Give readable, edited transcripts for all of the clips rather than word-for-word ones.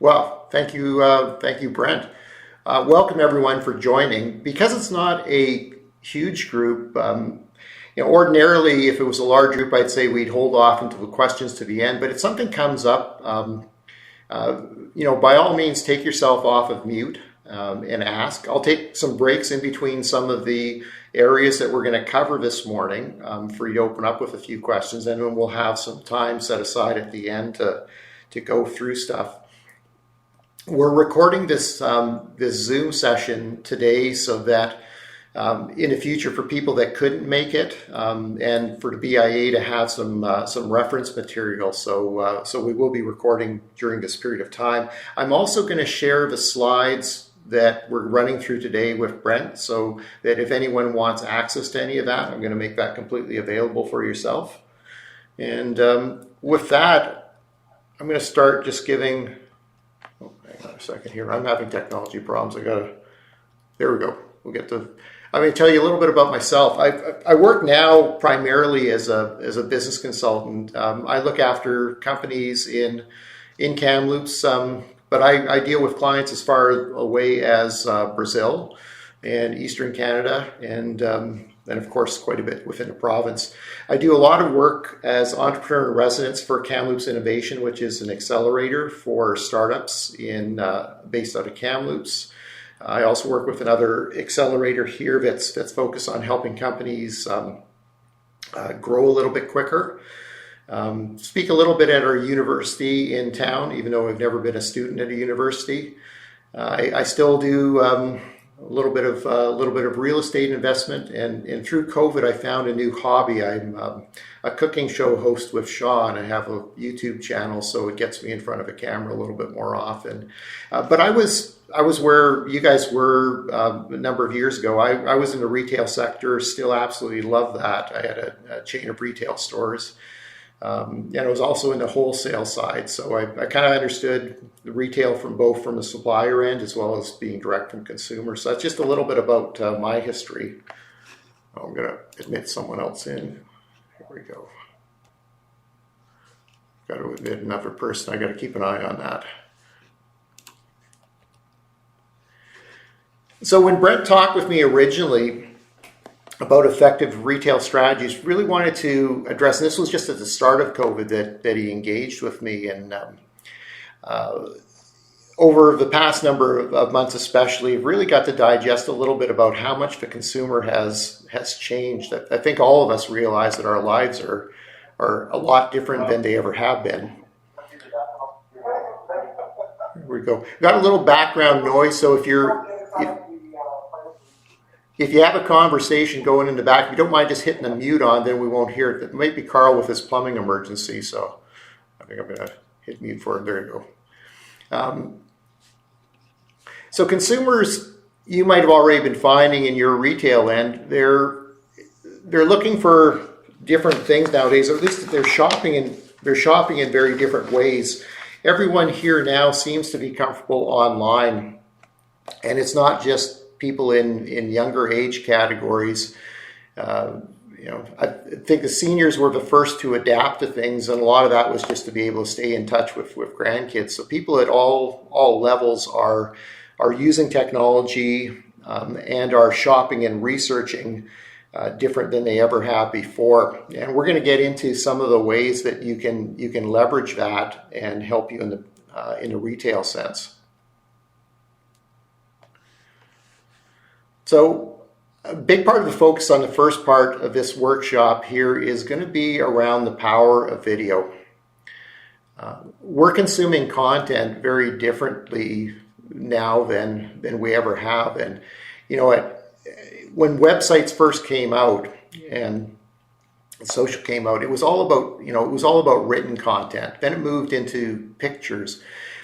Well, thank you, Brent. Welcome everyone for joining. Because it's not a huge group, ordinarily if it was a large group, I'd say we'd hold off until the questions to the end. But if something comes up, by all means, take yourself off of mute and ask. I'll take some breaks in between some of the areas that we're going to cover this morning for you to open up with a few questions, and then we'll have some time set aside at the end to go through stuff. We're recording this Zoom session today so that in the future, for people that couldn't make it, and for the BIA to have some reference material. So we will be recording during this period of time. I'm also going to share the slides that we're running through today with Brent, so that if anyone wants access to any of that, I'm going to make that completely available for yourself. And with that, I'm going to start just giving. Oh, hang on a second here. I'm having technology problems. There we go. I'm going to tell you a little bit about myself. I work now primarily as a business consultant. I look after companies in Kamloops, but I deal with clients as far away as Brazil and Eastern Canada, and of course quite a bit within the province. I do a lot of work as entrepreneur in residence for Kamloops Innovation, which is an accelerator for startups based out of Kamloops. I also work with another accelerator here that's focused on helping companies grow a little bit quicker. Speak a little bit at our university in town, even though I've never been a student at a university. I still do a little bit of real estate investment, and through COVID, I found a new hobby. I'm a cooking show host with Shaw, and I have a YouTube channel, so it gets me in front of a camera a little bit more often. But I was where you guys were a number of years ago. I was in the retail sector, still absolutely love that. I had a chain of retail stores. And I was also in the wholesale side, so I kind of understood the retail from the supplier end as well as being direct from consumer. So that's just a little bit about my history. I'm going to admit someone else in. Here we go. Got to admit another person. I got to keep an eye on that. So when Brent talked with me originally about effective retail strategies, really wanted to address, and this was just at the start of COVID that he engaged with me, and over the past number of months especially, really got to digest a little bit about how much the consumer has changed. I think all of us realize that our lives are a lot different than they ever have been. Here we go. Got a little background noise, so if you have a conversation going in the back, if you don't mind just hitting the mute on, then we won't hear it. It might be Carl with his plumbing emergency, so I think I'm going to hit mute for him. There you go. So consumers, you might have already been finding in your retail end, they're looking for different things nowadays, or at least they're shopping in very different ways. Everyone here now seems to be comfortable online, and it's not just people in younger age categories. I think the seniors were the first to adapt to things, and a lot of that was just to be able to stay in touch with grandkids. So people at all levels are using technology and are shopping and researching different than they ever have before. And we're going to get into some of the ways that you can leverage that and help you in the retail sense. So a big part of the focus on the first part of this workshop here is going to be around the power of video. We're consuming content very differently now than we ever have. And, when websites first came out and social came out, it was all about written content. Then it moved into pictures.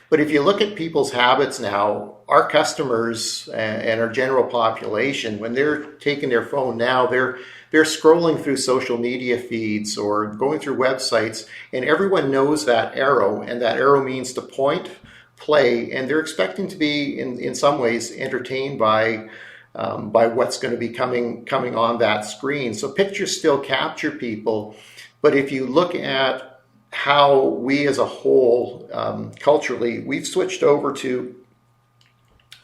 But if you look at people's habits now, our customers and our general population, when they're taking their phone now, they're scrolling through social media feeds or going through websites, and everyone knows that arrow, and that arrow means to point, play, and they're expecting to be, in some ways, entertained by what's going to be coming on that screen. So pictures still capture people, but if you look at how we as a whole, culturally, we've switched over to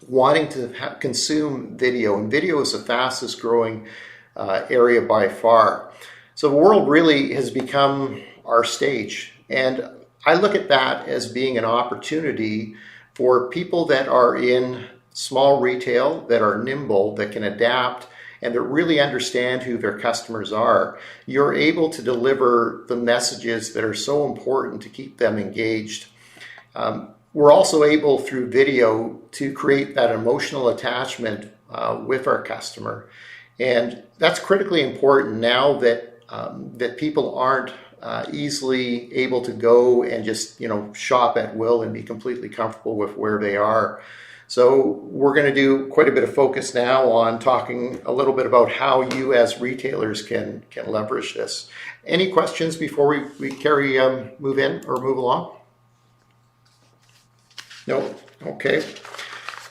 wanting to consume video, and video is the fastest growing area by far. So the world really has become our stage, and I look at that as being an opportunity for people that are in small retail, that are nimble, that can adapt, and that really understand who their customers are. You're able to deliver the messages that are so important to keep them engaged. We're also able, through video, to create that emotional attachment with our customer. And that's critically important now that that people aren't easily able to go and just shop at will and be completely comfortable with where they are. So we're going to do quite a bit of focus now on talking a little bit about how you as retailers can leverage this. Any questions before we move along? No? Okay.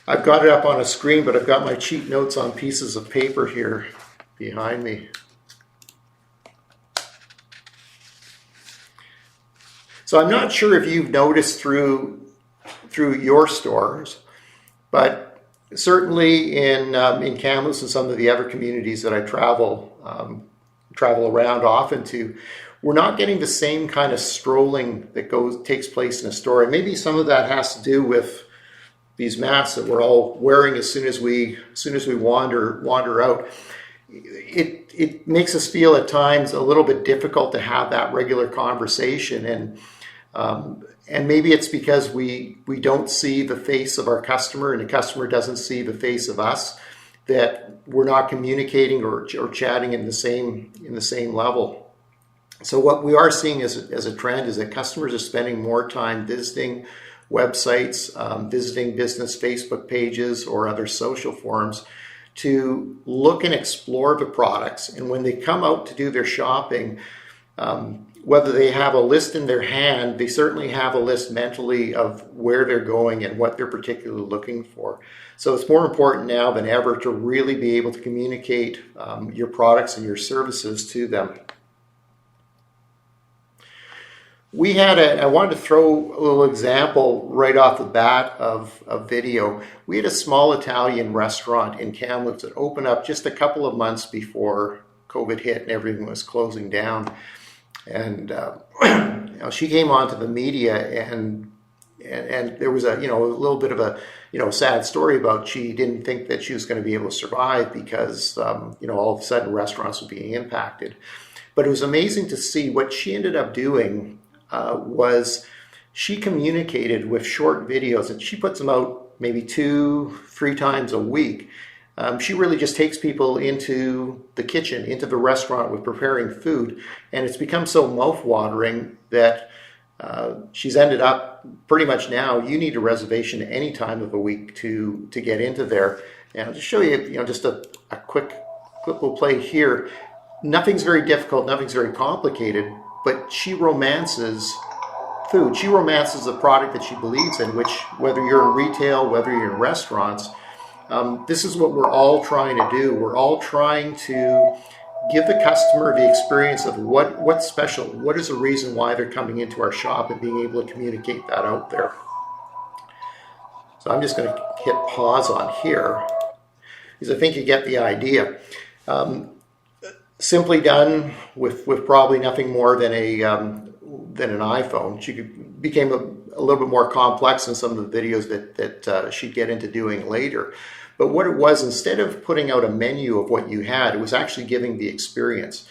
I've got it up on a screen, but I've got my cheat notes on pieces of paper here behind me. So I'm not sure if you've noticed through your stores, but certainly in Kamloops and some of the other communities that I travel around often to, we're not getting the same kind of strolling that takes place in a store. And maybe some of that has to do with these masks that we're all wearing as soon as we wander out. It makes us feel at times a little bit difficult to have that regular conversation, and maybe it's because we don't see the face of our customer, and the customer doesn't see the face of us, that we're not communicating or chatting in the same level. So what we are seeing as a trend is that customers are spending more time visiting websites, visiting business Facebook pages or other social forums to look and explore the products. And when they come out to do their shopping, whether they have a list in their hand, they certainly have a list mentally of where they're going and what they're particularly looking for. So it's more important now than ever to really be able to communicate your products and your services to them. I wanted to throw a little example right off the bat of video. We had a small Italian restaurant in Kamloops that opened up just a couple of months before COVID hit and everything was closing down. And she came onto the media, and there was a little bit of a sad story about she didn't think that she was going to be able to survive because all of a sudden restaurants were being impacted. But it was amazing to see what she ended up doing. Was she communicated with short videos, and she puts them out maybe 2-3 times a week. She really just takes people into the kitchen, into the restaurant with preparing food, and it's become so mouth-watering that she's ended up pretty much now, you need a reservation any time of the week to get into there. And I'll just show you, just a quick clip we'll play here. Nothing's very difficult, nothing's very complicated, but she romances food. She romances the product that she believes in, which, whether you're in retail, whether you're in restaurants, this is what we're all trying to do. We're all trying to give the customer the experience of what's special, what is the reason why they're coming into our shop, and being able to communicate that out there. So I'm just going to hit pause on here, because I think you get the idea. Simply done with probably nothing more than an iPhone. She became a little bit more complex in some of the videos that she'd get into doing later. But what it was, instead of putting out a menu of what you had, it was actually giving the experience.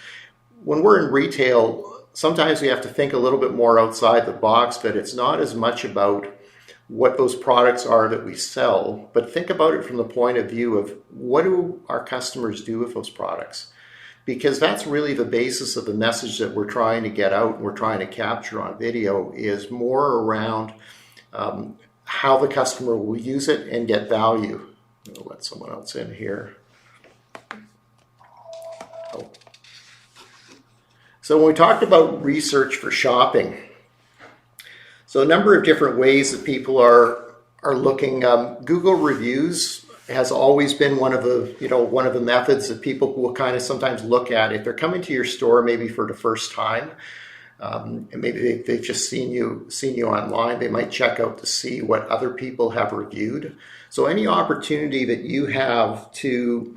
When we're in retail, sometimes we have to think a little bit more outside the box, that it's not as much about what those products are that we sell, but think about it from the point of view of what do our customers do with those products? Because that's really the basis of the message that we're trying to get out and we're trying to capture on video, is more around how the customer will use it and get value. I'll let someone else in here. Oh. So when we talked about research for shopping, so a number of different ways that people are looking. Google reviews has always been one of the methods that people will kind of sometimes look at if they're coming to your store maybe for the first time. And maybe they've just seen you online. They might check out to see what other people have reviewed. So any opportunity that you have to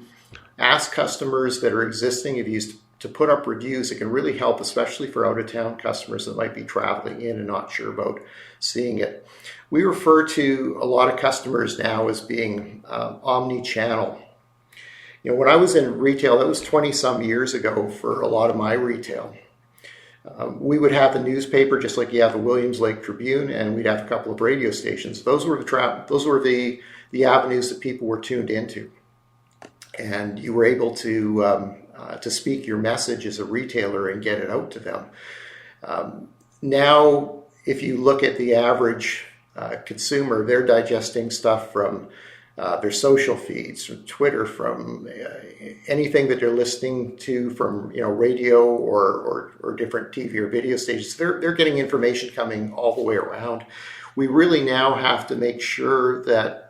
ask customers that are existing of you to put up reviews, it can really help, especially for out-of-town customers that might be traveling in and not sure about seeing it. We refer to a lot of customers now as being omni-channel. When I was in retail, that was 20 some years ago for a lot of my retail. We would have the newspaper, just like you have the Williams Lake Tribune, and we'd have a couple of radio stations. Those were the avenues that people were tuned into, and you were able to speak your message as a retailer and get it out to them. Now, if you look at the average consumer, they're digesting stuff from their social feeds, from Twitter, from anything that they're listening to from radio or different TV or video stations. They're getting information coming all the way around. We really now have to make sure that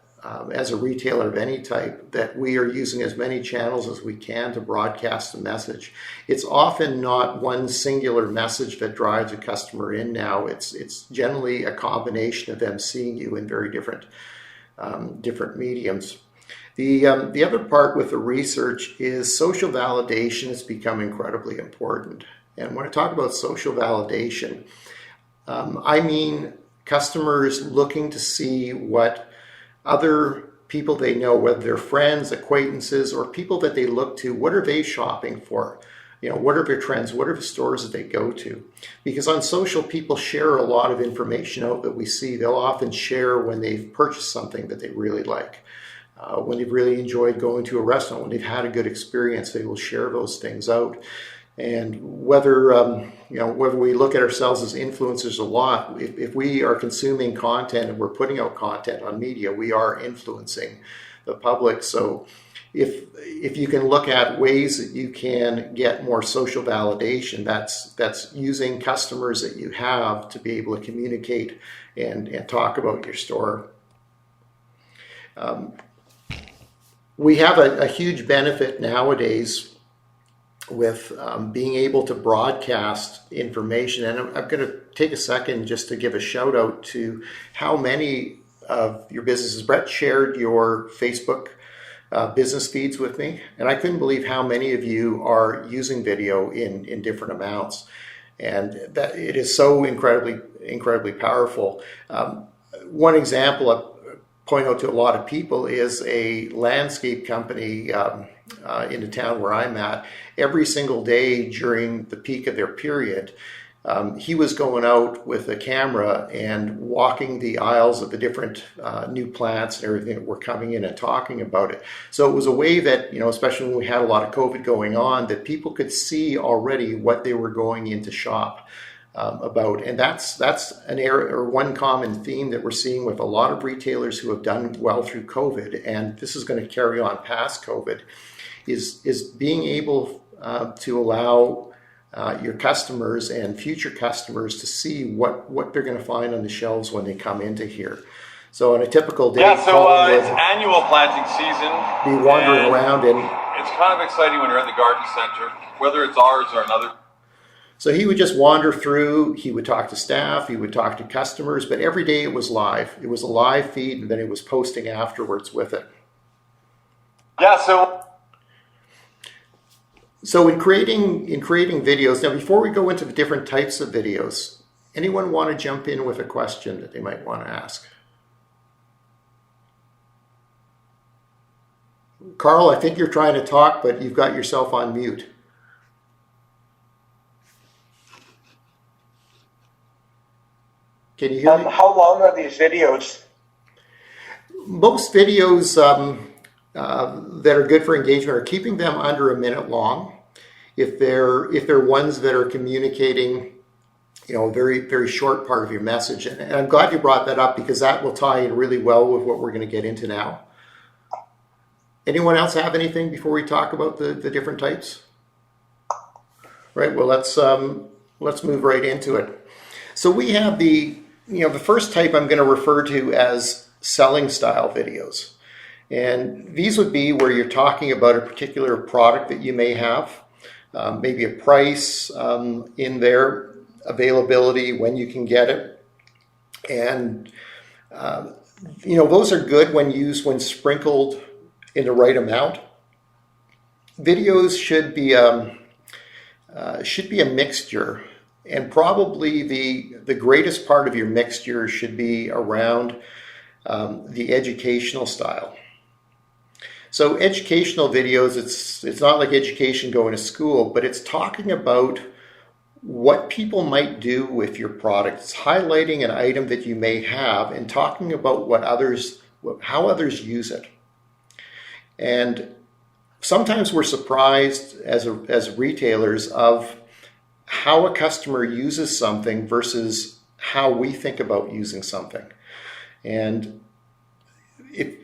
as a retailer of any type, that we are using as many channels as we can to broadcast the message. It's often not one singular message that drives a customer in now. It's generally a combination of them seeing you in very different mediums. The other part with the research is social validation has become incredibly important. And when I talk about social validation, I mean customers looking to see what other people they know, whether they're friends, acquaintances, or people that they look to, what are they shopping for? What are their trends? What are the stores that they go to? Because on social, people share a lot of information out that we see. They'll often share when they've purchased something that they really like, when they've really enjoyed going to a restaurant, when they've had a good experience, they will share those things out. And whether we look at ourselves as influencers a lot, if we are consuming content and we're putting out content on media, we are influencing the public. So if you can look at ways that you can get more social validation, that's using customers that you have to be able to communicate and talk about your store. We have a huge benefit nowadays with being able to broadcast information. And I'm going to take a second just to give a shout out to how many of your businesses. Brett shared your Facebook business feeds with me, and I couldn't believe how many of you are using video in different amounts, and that it is so incredibly powerful. One example I point out to a lot of people is a landscape company in the town where I'm at. Every single day during the peak of their period, he was going out with a camera and walking the aisles of the different new plants and everything that were coming in and talking about it. So it was a way that, especially when we had a lot of COVID going on, that people could see already what they were going in to shop about. And that's an area or one common theme that we're seeing with a lot of retailers who have done well through COVID. And this is going to carry on past COVID, is being able to allow your customers and future customers to see what they're going to find on the shelves when they come into here. So on a typical day, it's annual planting season. Be wandering around, and it's kind of exciting when you're at the garden center, whether it's ours or another. So he would just wander through. He would talk to staff. He would talk to customers. But every day it was live. It was a live feed, and then it was posting afterwards with it. Yeah. So in creating videos, now before we go into the different types of videos, anyone want to jump in with a question that they might want to ask? Carl, I think you're trying to talk, but you've got yourself on mute. Can you hear me? How long are these videos? Most videos that are good for engagement are keeping them under a minute long. If they're ones that are communicating, a very, very short part of your message. And I'm glad you brought that up, because that will tie in really well with what we're going to get into now. Anyone else have anything before we talk about the different types? Right, well, let's move right into it. So we have the first type I'm going to refer to as selling style videos. And these would be where you're talking about a particular product that you may have, maybe a price in there. availability, when you can get it. And, those are good when used, when sprinkled in the right amount. Videos should be a mixture, and probably the greatest part of your mixture should be around the educational style. So educational videos, it's not like education going to school, but it's talking about what people might do with your product. It's highlighting an item that you may have and talking about how others use it. And sometimes we're surprised as retailers of how a customer uses something versus how we think about using something. And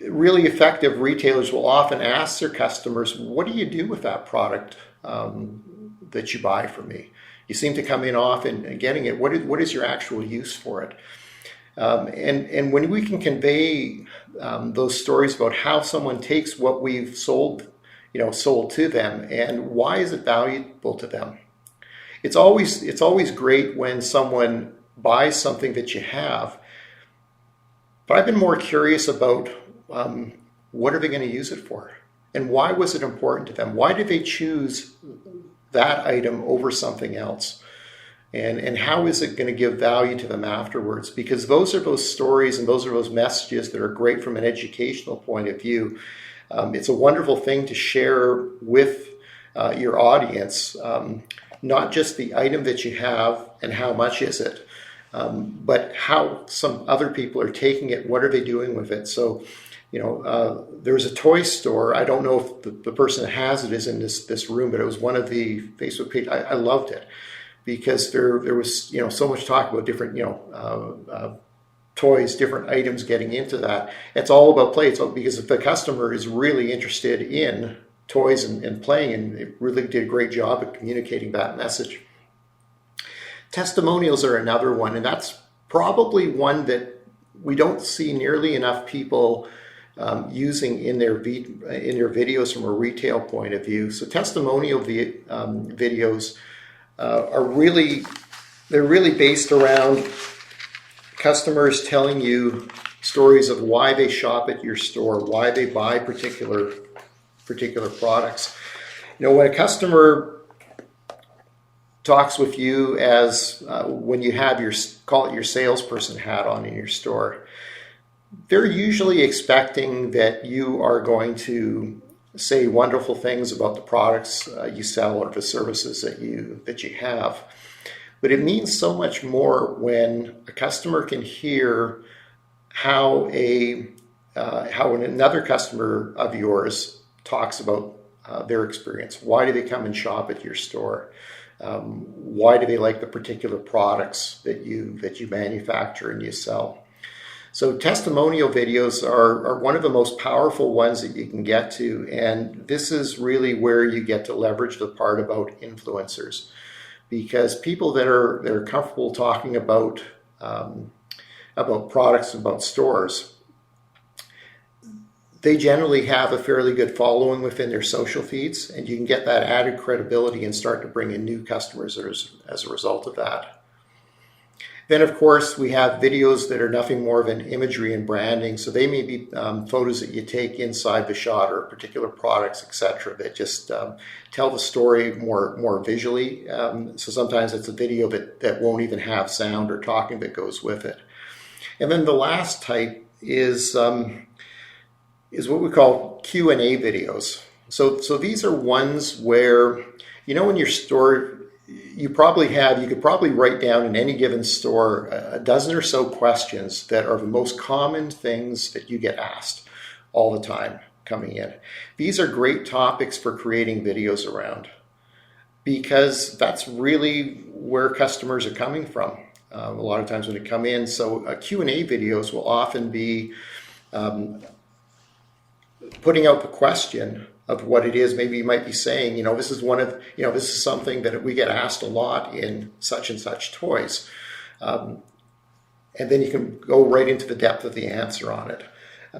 really effective retailers will often ask their customers, what do you do with that product that you buy from me? You seem to come in often getting it. What is your actual use for it? And when we can convey those stories about how someone takes what we've sold to them and why is it valuable to them, it's always great when someone buys something that you have. But I've been more curious about what are they going to use it for, and why was it important to them? Why did they choose that item over something else? And how is it going to give value to them afterwards? Because those are those stories and those are those messages that are great from an educational point of view. It's a wonderful thing to share with your audience, not just the item that you have and how much is it, but how some other people are taking it. What are they doing with it? So, there's a toy store. I don't know if the person that has it is in this room, but it was one of the Facebook pages. I loved it because there was so much talk about different toys, different items getting into that. It's all about play. It's all, because if the customer is really interested in toys and playing, and it really did a great job at communicating that message. Testimonials are another one, and that's probably one that we don't see nearly enough people using in their videos from a retail point of view. So testimonial videos are really based around customers telling you stories of why they shop at your store, why they buy particular products. When a customer talks with you as when you have call it your salesperson hat on in your store, they're usually expecting that you are going to say wonderful things about the products you sell or the services that you have. But it means so much more when a customer can hear how another customer of yours talks about their experience. Why do they come and shop at your store? Why do they like the particular products that you manufacture and you sell? So testimonial videos are one of the most powerful ones that you can get to, and this is really where you get to leverage the part about influencers, because people that are comfortable talking about products, about stores, they generally have a fairly good following within their social feeds, and you can get that added credibility and start to bring in new customers as a result of that. Then, of course, we have videos that are nothing more than imagery and branding. So they may be photos that you take inside the shot or particular products, etc., that just tell the story more visually. So sometimes it's a video that won't even have sound or talking that goes with it. And then the last type is what we call Q&A videos. So these are ones where, in your store, you could probably write down in any given store a dozen or so questions that are the most common things that you get asked all the time coming in. These are great topics for creating videos around, because that's really where customers are coming from a lot of times when they come in. So Q&A videos will often be putting out the question of what it is. Maybe you might be saying, this is something that we get asked a lot in such and such toys. And then you can go right into the depth of the answer on it.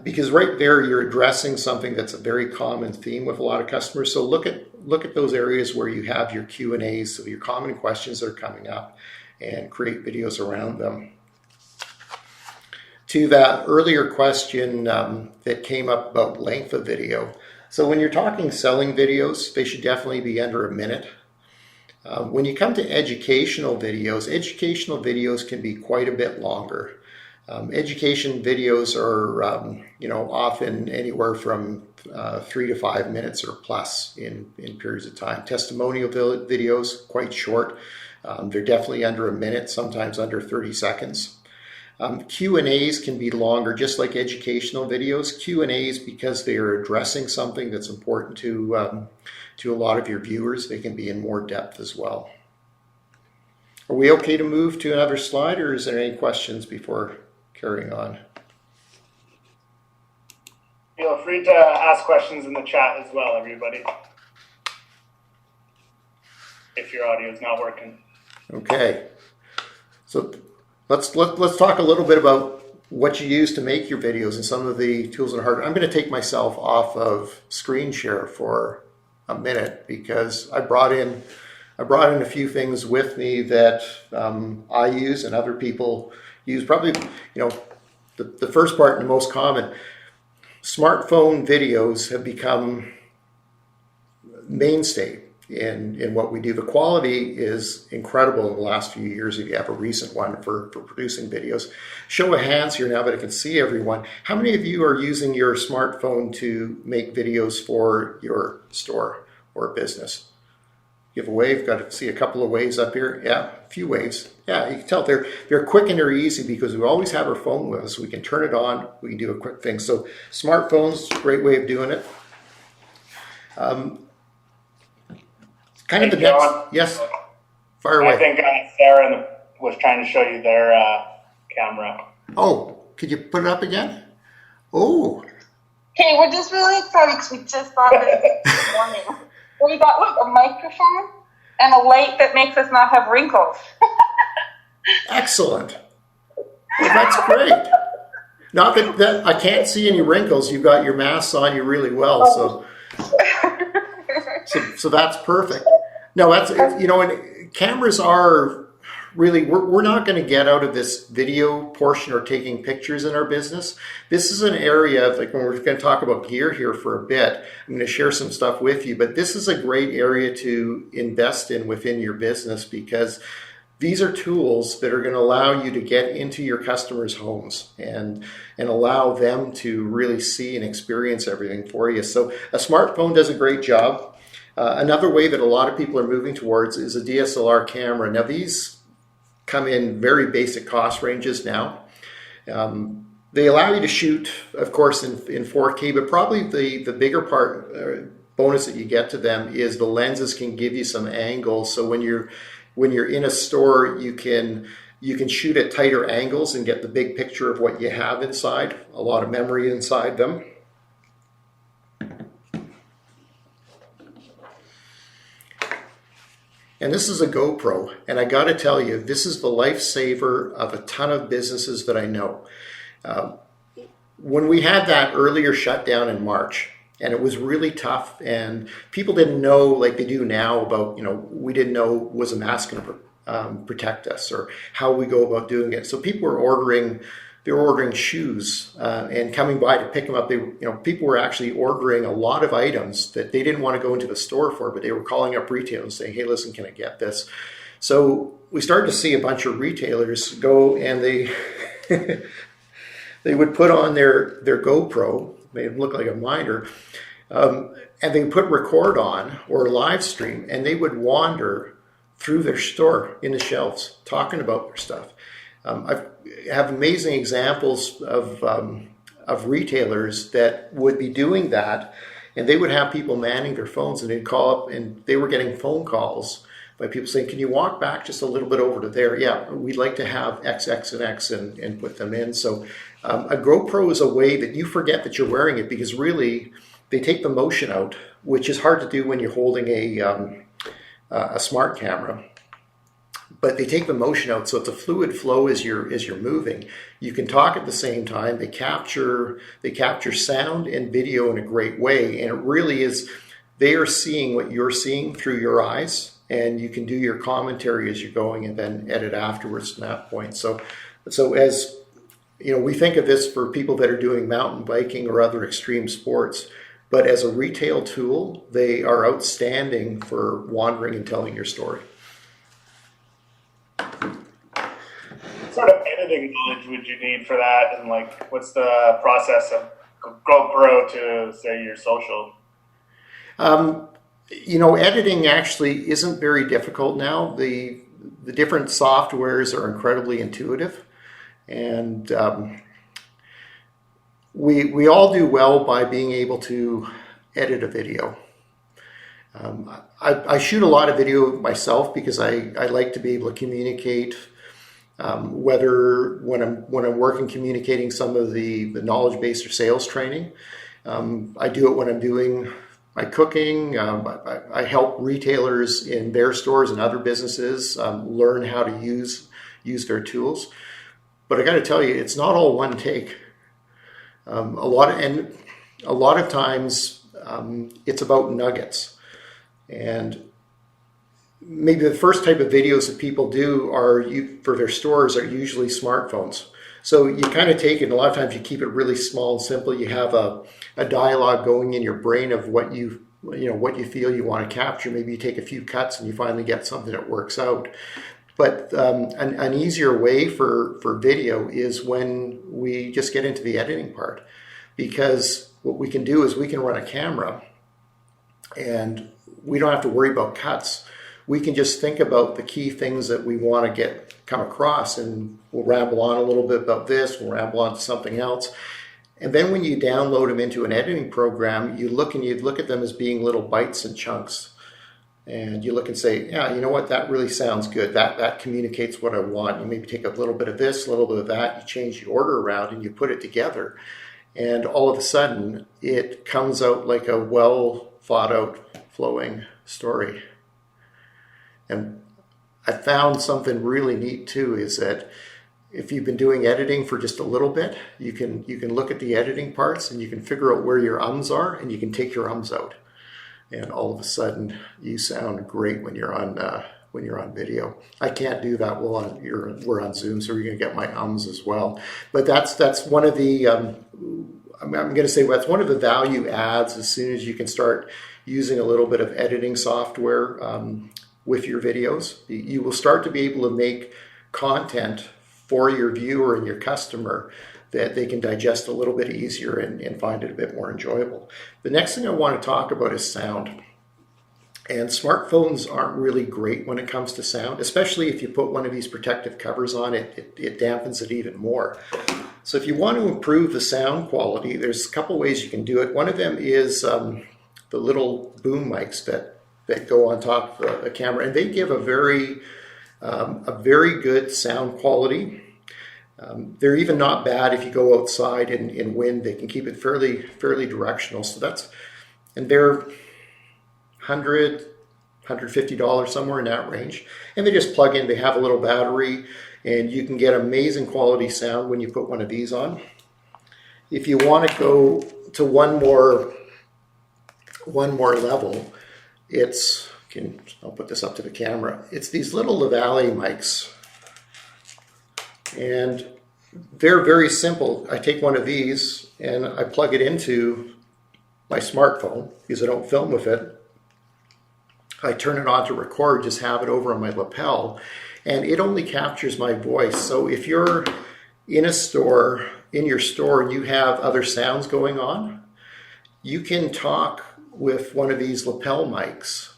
Because right there, you're addressing something that's a very common theme with a lot of customers. So look at those areas where you have your Q&As, so your common questions that are coming up, and create videos around them. To that earlier question that came up about length of video. So when you're talking selling videos, they should definitely be under a minute. When you come to educational videos can be quite a bit longer. Education videos are, often anywhere from 3 to 5 minutes or plus in periods of time. Testimonial videos, quite short. They're definitely under a minute, sometimes under 30 seconds. Q&As can be longer, just like educational videos. Q&As, because they are addressing something that's important to a lot of your viewers, they can be in more depth as well. Are we okay to move to another slide, or is there any questions before carrying on? Feel free to ask questions in the chat as well, everybody. If your audio is not working. Okay. So let's talk a little bit about what you use to make your videos and some of the tools and hardware. I'm going to take myself off of screen share for a minute because I brought in a few things with me that I use and other people use. Probably, the first part and the most common, smartphone videos have become mainstay in what we do. The quality is incredible in the last few years if you have a recent one for producing videos. Show of hands here now that I can see everyone. How many of you are using your smartphone to make videos for your store or business? Give a wave. Got to see a couple of waves up here. Yeah, a few waves. Yeah, you can tell they're quick and they're easy because we always have our phone with us. We can turn it on. We can do a quick thing. So smartphones, great way of doing it. Kind of the next. Yes. Fire away. I think Sarah was trying to show you their camera. Oh, could you put it up again? Oh. Okay, we're just really excited because we just bought this morning. We got like a microphone and a light that makes us not have wrinkles. Excellent. Well, that's great. Not that I can't see any wrinkles. You've got your masks on you really well, so that's perfect. No, that's, and cameras are really, we're not going to get out of this video portion or taking pictures in our business. This is an area of, like, when we're going to talk about gear here for a bit, I'm going to share some stuff with you, but this is a great area to invest in within your business because these are tools that are going to allow you to get into your customers' homes and allow them to really see and experience everything for you. So a smartphone does a great job. Another way that a lot of people are moving towards is a DSLR camera. Now, these come in very basic cost ranges now. They allow you to shoot, of course, in 4K, but probably the bigger bonus that you get to them is the lenses can give you some angle. So when you're in a store, you can shoot at tighter angles and get the big picture of what you have inside, a lot of memory inside them. And this is a GoPro, and I got to tell you, this is the lifesaver of a ton of businesses that I know. When we had that earlier shutdown in March, and it was really tough, and people didn't know like they do now about, we didn't know, was a mask going to protect us or how we go about doing it. So people were ordering shoes and coming by to pick them up. People were actually ordering a lot of items that they didn't want to go into the store for, but they were calling up retail and saying, hey, listen, can I get this? So we started to see a bunch of retailers go and they they would put on their GoPro, made them look like a miner, and they put record on or live stream, and they would wander through their store in the shelves talking about their stuff. I have amazing examples of retailers that would be doing that, and they would have people manning their phones, and they'd call up, and they were getting phone calls by people saying, can you walk back just a little bit over to there? Yeah, we'd like to have X, X, and X and put them in. So a GoPro is a way that you forget that you're wearing it because really they take the motion out, which is hard to do when you're holding a smart camera. But they take the motion out, so it's a fluid flow as you're moving. You can talk at the same time. They capture sound and video in a great way, and it really is, they are seeing what you're seeing through your eyes, and you can do your commentary as you're going and then edit afterwards from that point. So as you know, we think of this for people that are doing mountain biking or other extreme sports, but as a retail tool, they are outstanding for wandering and telling your story. What sort of editing knowledge would you need for that? And like, what's the process of GoPro to, say, your social? You know, editing actually isn't very difficult now. The different softwares are incredibly intuitive, and we all do well by being able to edit a video. I shoot a lot of video myself because I like to be able to communicate, whether when I'm working communicating some of the knowledge base or sales training. I do it when I'm doing my cooking. I help retailers in their stores and other businesses learn how to use their tools. But I got to tell you, it's not all one take. A lot of times it's about nuggets. And maybe the first type of videos that people do for their stores are usually smartphones. So you kind of take it, and a lot of times you keep it really small and simple. You have a dialogue going in your brain of what you feel you want to capture. Maybe you take a few cuts and you finally get something that works out. But an easier way for video is when we just get into the editing part, because what we can do is we can run a camera and we don't have to worry about cuts. We can just think about the key things that we want to come across, and we'll ramble on a little bit about this, we'll ramble on to something else. And then when you download them into an editing program, you look at them as being little bites and chunks. And you look and say, yeah, you know what, that really sounds good. That communicates what I want. You maybe take a little bit of this, a little bit of that, you change the order around and you put it together. And all of a sudden, it comes out like a well thought out, flowing story. And I found something really neat too, is that if you've been doing editing for just a little bit, you can look at the editing parts and you can figure out where your ums are, and you can take your ums out. And all of a sudden, you sound great when you're on video. I can't do that we're on Zoom, so you're going to get my ums as well. But that's one of the I'm going to say that's one of the value adds. As soon as you can start using a little bit of editing software with your videos, you will start to be able to make content for your viewer and your customer that they can digest a little bit easier and find it a bit more enjoyable. The next thing I want to talk about is sound. And smartphones aren't really great when it comes to sound, especially if you put one of these protective covers on it, it dampens it even more. So if you want to improve the sound quality, there's a couple ways you can do it. One of them is the little boom mics that go on top of the camera, and they give a very good sound quality. They're even not bad if you go outside in wind. They can keep it fairly directional. So and they're $100, $150, somewhere in that range. And they just plug in. They have a little battery, and you can get amazing quality sound when you put one of these on. If you want to go to one more level, I'll put this up to the camera. It's these little Lavalley mics. And they're very simple. I take one of these and I plug it into my smartphone because I don't film with it. I turn it on to record, just have it over on my lapel, and it only captures my voice. So if you're in your store, and you have other sounds going on, you can talk with one of these lapel mics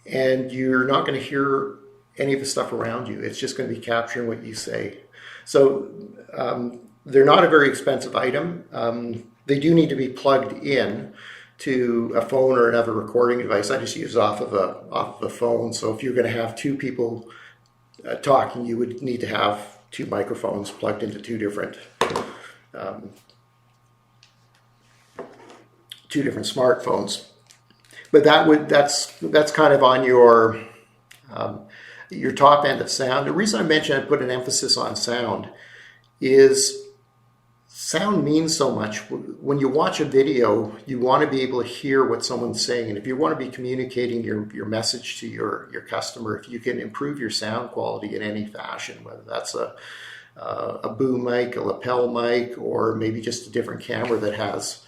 and you're not going to hear any of the stuff around you. It's just going to be capturing what you say. So they're not a very expensive item. They do need to be plugged in to a phone or another recording device. I just use it off of a phone. So if you're going to have two people talking, you would need to have two microphones plugged into two different smartphones. But that's kind of on your top end of sound. The reason I mentioned I put an emphasis on sound is sound means so much. When you watch a video, you want to be able to hear what someone's saying. And if you want to be communicating your message to your customer, if you can improve your sound quality in any fashion, whether that's a boom mic, a lapel mic, or maybe just a different camera that has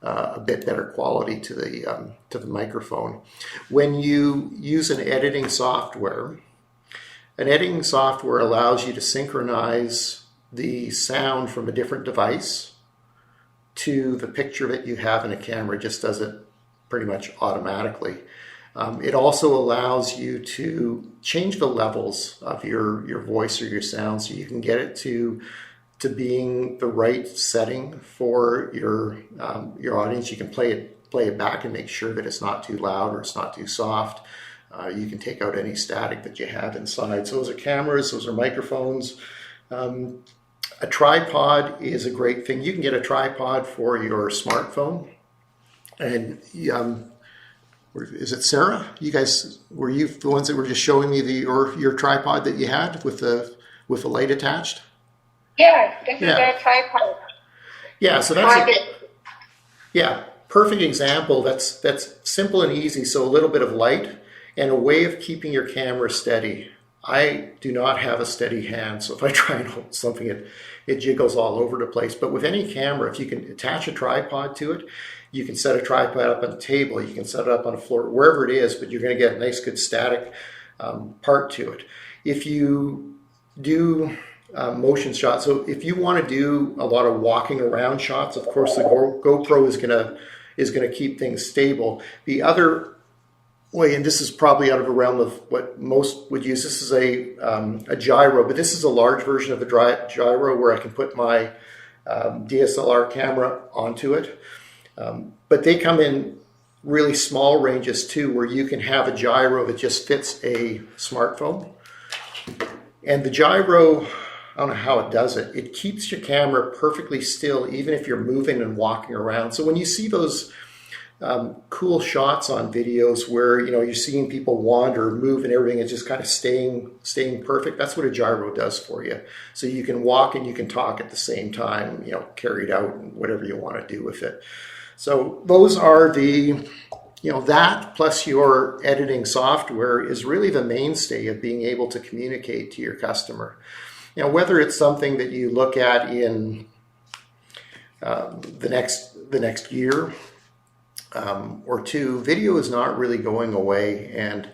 a bit better quality to the microphone. When you use an editing software allows you to synchronize the sound from a different device to the picture that you have in a camera. It just does it pretty much automatically. It also allows you to change the levels of your voice or your sound, so you can get it to being the right setting for your audience. You can play it back and make sure that it's not too loud or it's not too soft. You can take out any static that you have inside. So those are cameras, those are microphones. A tripod is a great thing. You can get a tripod for your smartphone. And is it Sarah? Were you the ones that were just showing me your tripod that you had with the light attached? Yeah, this is a tripod. Yeah, so perfect example. That's simple and easy. So a little bit of light and a way of keeping your camera steady. I do not have a steady hand, so if I try and hold something, it jiggles all over the place. But with any camera, if you can attach a tripod to it, you can set a tripod up on a table, you can set it up on a floor, wherever it is, but you're going to get a nice, good static part to it. If you do motion shots, so if you want to do a lot of walking around shots, of course the GoPro is going to keep things stable. The other way, and this is probably out of the realm of what most would use, this is a gyro, but this is a large version of the gyro where I can put my DSLR camera onto it. But they come in really small ranges too, where you can have a gyro that just fits a smartphone. And the gyro, I don't know how it does it. It keeps your camera perfectly still, even if you're moving and walking around. So when you see those cool shots on videos where you're seeing people wander, move, and everything is just kind of staying perfect, that's what a gyro does for you. So you can walk and you can talk at the same time, carry it out and whatever you want to do with it. So those are that plus your editing software is really the mainstay of being able to communicate to your customer. Whether it's something that you look at in the next year or two, video is not really going away. And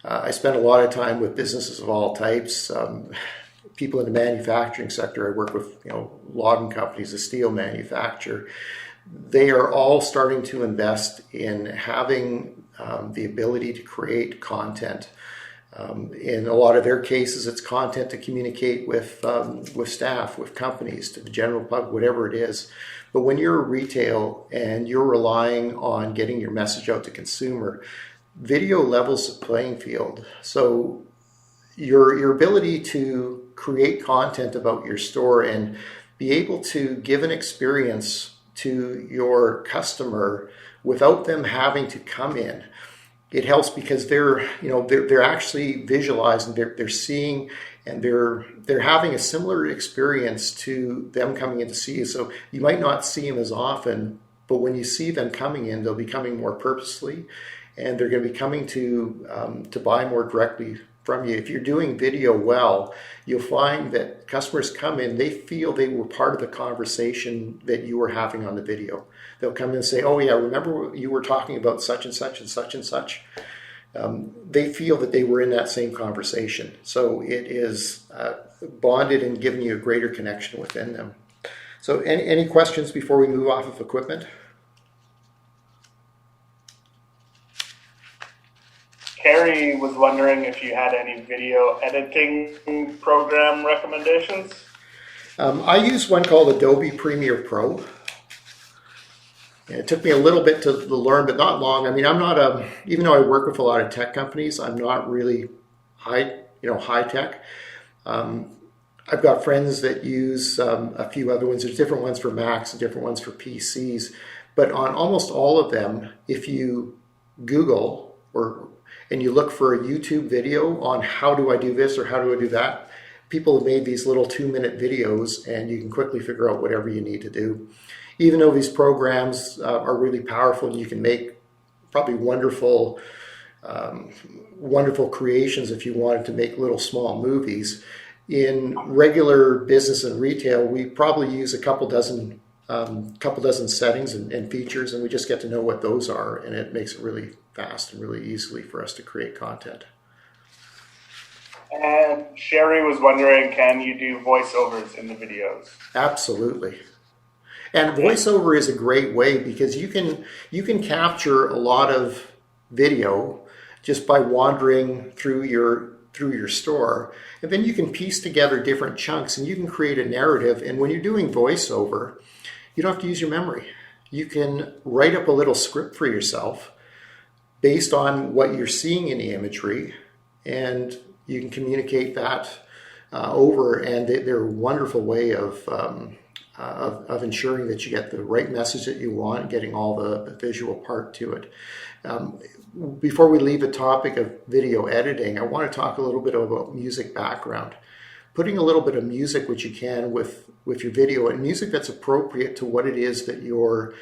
I spend a lot of time with businesses of all types, people in the manufacturing sector. I work with logging companies, a steel manufacturer. They are all starting to invest in having the ability to create content. In a lot of their cases, it's content to communicate with staff, with companies, to the general public, whatever it is. But when you're retail and you're relying on getting your message out to consumer, video levels the playing field. So your ability to create content about your store and be able to give an experience to your customer without them having to come in, it helps because they're actually visualizing, they're seeing, and they're having a similar experience to them coming in to see you. So you might not see them as often, but when you see them coming in, they'll be coming more purposely, and they're going to be coming to buy more directly from you. If you're doing video well, you'll find that customers come in, they feel they were part of the conversation that you were having on the video. They'll come in and say, oh yeah, remember you were talking about such and such and such and such. They feel that they were in that same conversation. So it is bonded and giving you a greater connection within them. So any questions before we move off of equipment? Carrie was wondering if you had any video editing program recommendations. I use one called Adobe Premiere Pro. And it took me a little bit to learn, but not long. I mean, I'm not even though I work with a lot of tech companies, I'm not really high tech. I've got friends that use a few other ones. There's different ones for Macs and different ones for PCs. But on almost all of them, if you Google and you look for a YouTube video on how do I do this or how do I do that, people have made these little 2-minute videos, and you can quickly figure out whatever you need to do. Even though these programs are really powerful, and you can make probably wonderful creations if you wanted to make little small movies. In regular business and retail, we probably use a couple dozen settings and features, and we just get to know what those are, and it makes it really fast and really easily for us to create content. And Sherry was wondering, can you do voiceovers in the videos? Absolutely. And voiceover is a great way because you can capture a lot of video just by wandering through your store, and then you can piece together different chunks and you can create a narrative. And when you're doing voiceover, you don't have to use your memory. You can write up a little script for yourself based on what you're seeing in the imagery, and you can communicate that over, and they're a wonderful way of ensuring that you get the right message that you want, getting all the visual part to it. Before we leave the topic of video editing, I want to talk a little bit about music background. Putting a little bit of music, which you can with your video, and music that's appropriate to what it is that you're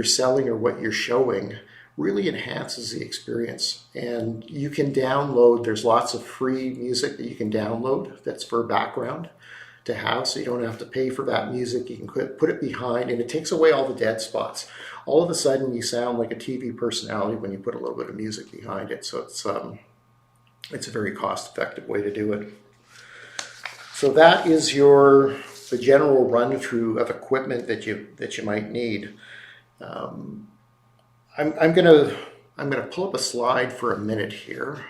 selling or what you're showing, really enhances the experience. And you can download, there's lots of free music that you can download that's for background to have, so you don't have to pay for that music. You can put it behind, and it takes away all the dead spots. All of a sudden you sound like a TV personality when you put a little bit of music behind it. So it's a very cost-effective way to do it. So that is the general run through of equipment that you might need. I'm gonna pull up a slide for a minute here,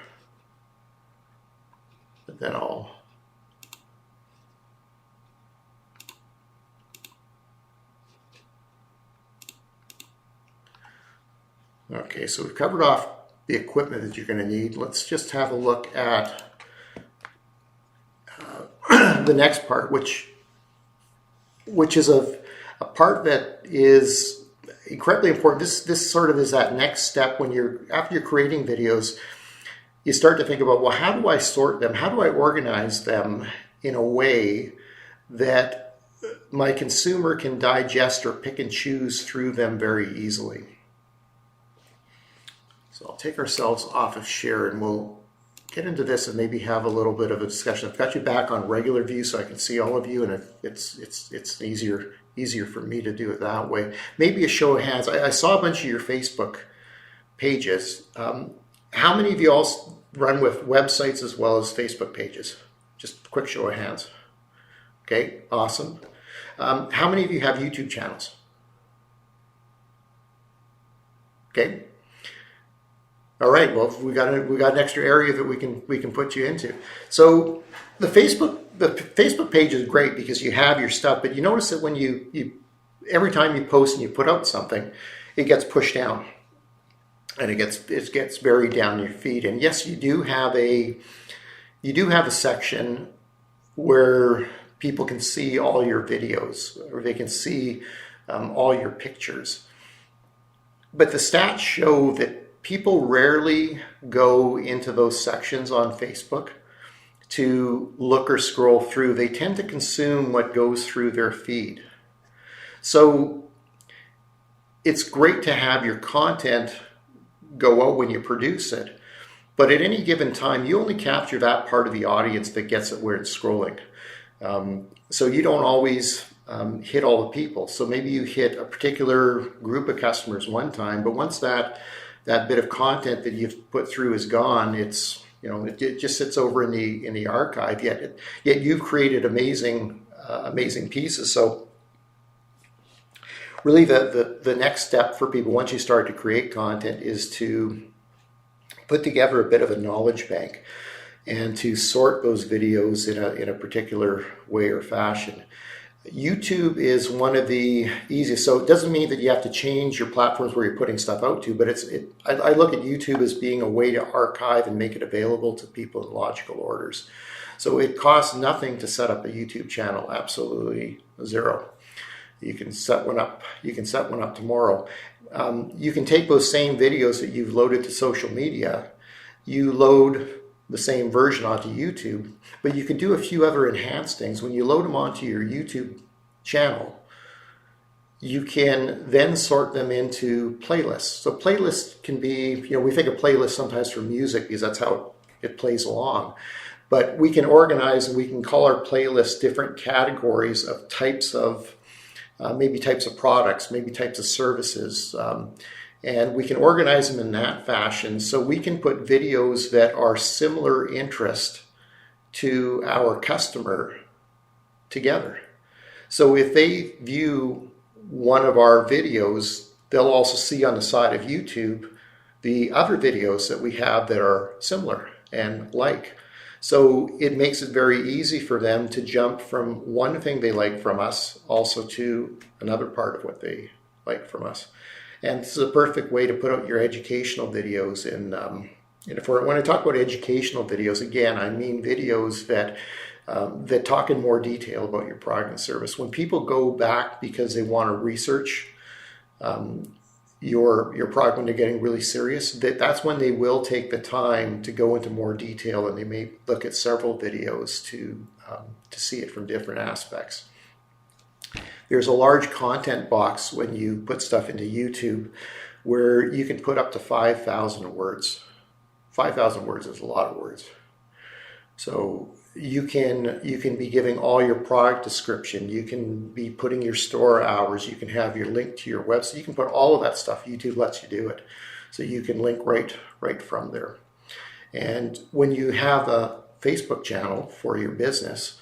but then I'll. Okay, so we've covered off the equipment that you're going to need. Let's just have a look at the next part, which is a part that is incredibly important. This sort of is that next step when after you're creating videos, you start to think about, well, how do I sort them? How do I organize them in a way that my consumer can digest or pick and choose through them very easily? So I'll take ourselves off of share, and we'll get into this and maybe have a little bit of a discussion. I've got you back on regular view so I can see all of you, and it's easier for me to do it that way. Maybe a show of hands. I saw a bunch of your Facebook pages. How many of you all run with websites as well as Facebook pages? Just a quick show of hands. Okay, awesome. How many of you have YouTube channels? Okay. All right. Well, we got an extra area that we can put you into. So the Facebook page is great because you have your stuff, but you notice that when you every time you post and you put out something, it gets pushed down, and it gets buried down your feed. And yes, you do have a section where people can see all your videos, or they can see all your pictures. But the stats show that people rarely go into those sections on Facebook to look or scroll through. They tend to consume what goes through their feed. So it's great to have your content go out when you produce it, but at any given time, you only capture that part of the audience that gets it where it's scrolling. So you don't always hit all the people. So maybe you hit a particular group of customers one time, but once that bit of content that you've put through is gone, it just sits over in the archive. Yet you've created amazing pieces. So really, the next step for people once you start to create content is to put together a bit of a knowledge bank and to sort those videos in a particular way or fashion. YouTube is one of the easiest. So it doesn't mean that you have to change your platforms where you're putting stuff out to, but I look at YouTube as being a way to archive and make it available to people in logical orders. So it costs nothing to set up a YouTube channel, absolutely zero. You can set one up. You can set one up tomorrow. You can take those same videos that you've loaded to social media. You load the same version onto YouTube, but you can do a few other enhanced things. When you load them onto your YouTube channel, you can then sort them into playlists. So playlists can be, we think of playlists sometimes for music because that's how it plays along. But we can organize and we can call our playlists different categories of types of, maybe types of products, maybe types of services. And we can organize them in that fashion. So we can put videos that are similar interest to our customer together. So if they view one of our videos, they'll also see on the side of YouTube the other videos that we have that are similar and like. So it makes it very easy for them to jump from one thing they like from us also to another part of what they like from us. And this is a perfect way to put out your educational videos. And when I talk about educational videos, again, I mean videos that talk in more detail about your product and service. When people go back because they want to research your product, when they're getting really serious, that's when they will take the time to go into more detail, and they may look at several videos to see it from different aspects. There's a large content box when you put stuff into YouTube where you can put up to 5,000 words. 5,000 words is a lot of words. So you can be giving all your product description. You can be putting your store hours. You can have your link to your website. You can put all of that stuff. YouTube lets you do it. So you can link right from there. And when you have a Facebook channel for your business,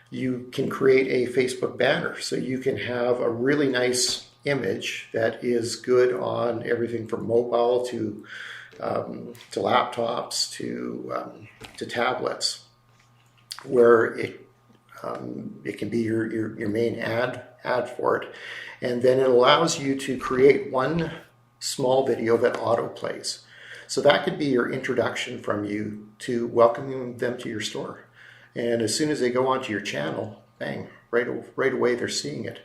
you can create a Facebook banner. So you can have a really nice image that is good on everything from mobile to laptops to tablets, where it can be your main ad for it. And then it allows you to create one small video that auto plays. So that could be your introduction from you to welcoming them to your store. And as soon as they go onto your channel, bang, right away they're seeing it.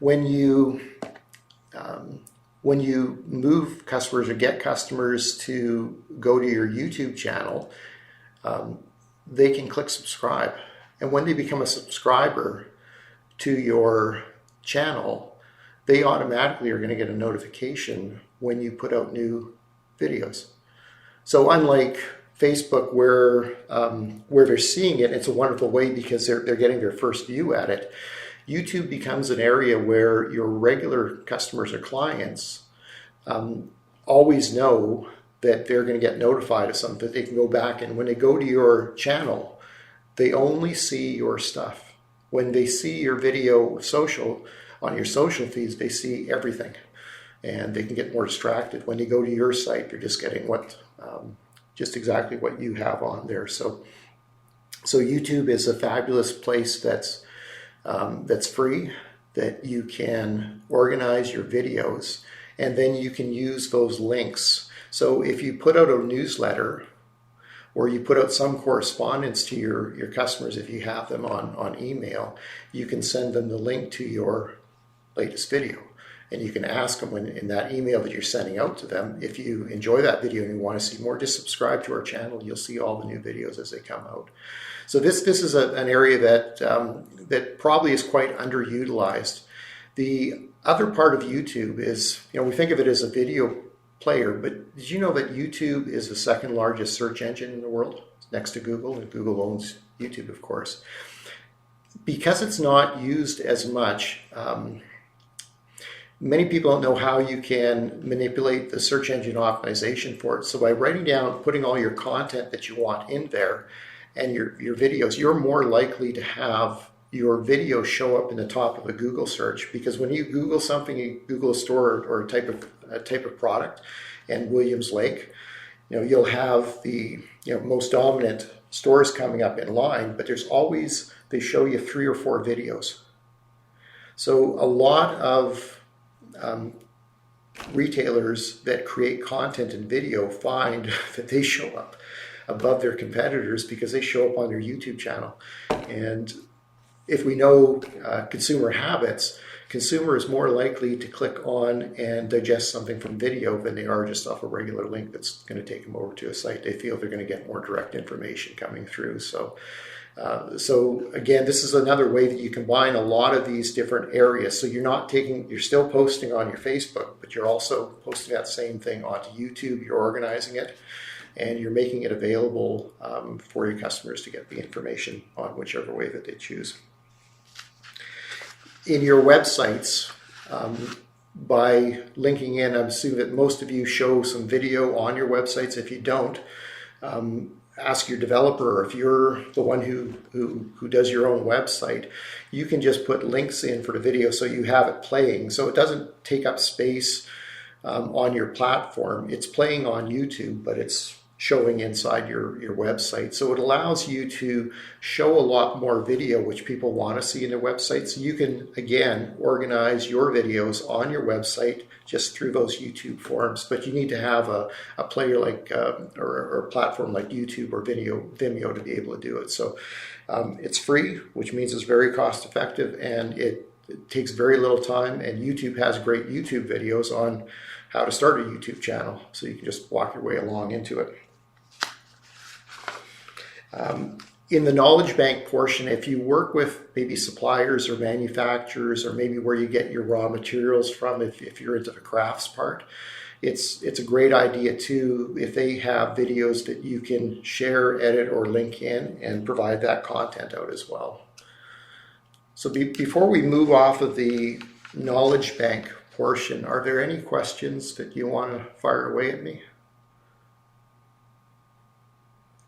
When you move customers or get customers to go to your YouTube channel, they can click subscribe. And when they become a subscriber to your channel, they automatically are going to get a notification when you put out new videos. So unlike Facebook, where they're seeing it, it's a wonderful way because they're getting their first view at it. YouTube becomes an area where your regular customers or clients always know that they're going to get notified of something, that they can go back, and when they go to your channel, they only see your stuff. When they see your video on your social feeds, they see everything, and they can get more distracted. When they go to your site, they're just getting just exactly what you have on there. So YouTube is a fabulous place that's free, that you can organize your videos, and then you can use those links. So if you put out a newsletter or you put out some correspondence to your customers, if you have them on email, you can send them the link to your latest video. And you can ask them in that email that you're sending out to them, if you enjoy that video and you want to see more, just subscribe to our channel. You'll see all the new videos as they come out. So this is an area that probably is quite underutilized. The other part of YouTube is, we think of it as a video player, but did you know that YouTube is the second largest search engine in the world, next to Google, and Google owns YouTube, of course. Because it's not used as much, many people don't know how you can manipulate the search engine optimization for it. So by writing down, putting all your content that you want in there and your videos, you're more likely to have your video show up in the top of a Google search, because when you Google something, you Google a store or a type of product, and Williams Lake, you'll have the most dominant stores coming up in line, but they show you 3 or 4 videos. So a lot of retailers that create content and video find that they show up above their competitors because they show up on their YouTube channel. And if we know consumer habits, consumer is more likely to click on and digest something from video than they are just off a regular link that's going to take them over to a site. They feel they're going to get more direct information coming through. So again, this is another way that you combine a lot of these different areas. So you're still posting on your Facebook, but you're also posting that same thing onto YouTube. You're organizing it, and you're making it available for your customers to get the information on whichever way that they choose. In your websites, by linking in, I'm assuming that most of you show some video on your websites. If you don't, ask your developer, or if you're the one who does your own website, you can just put links in for the video so you have it playing. So it doesn't take up space on your platform. It's playing on YouTube, but it's showing inside your website. So it allows you to show a lot more video, which people want to see in their website. So you can, again, organize your videos on your website just through those YouTube forums. But you need to have a player like, or a platform like YouTube or Vimeo to be able to do it. So it's free, which means it's very cost effective, and it takes very little time. And YouTube has great YouTube videos on how to start a YouTube channel. So you can just walk your way along into it. In the knowledge bank portion, if you work with maybe suppliers or manufacturers, or maybe where you get your raw materials from, if you're into the crafts part, it's a great idea too if they have videos that you can share, edit, or link in and provide that content out as well. So before we move off of the knowledge bank portion, are there any questions that you want to fire away at me?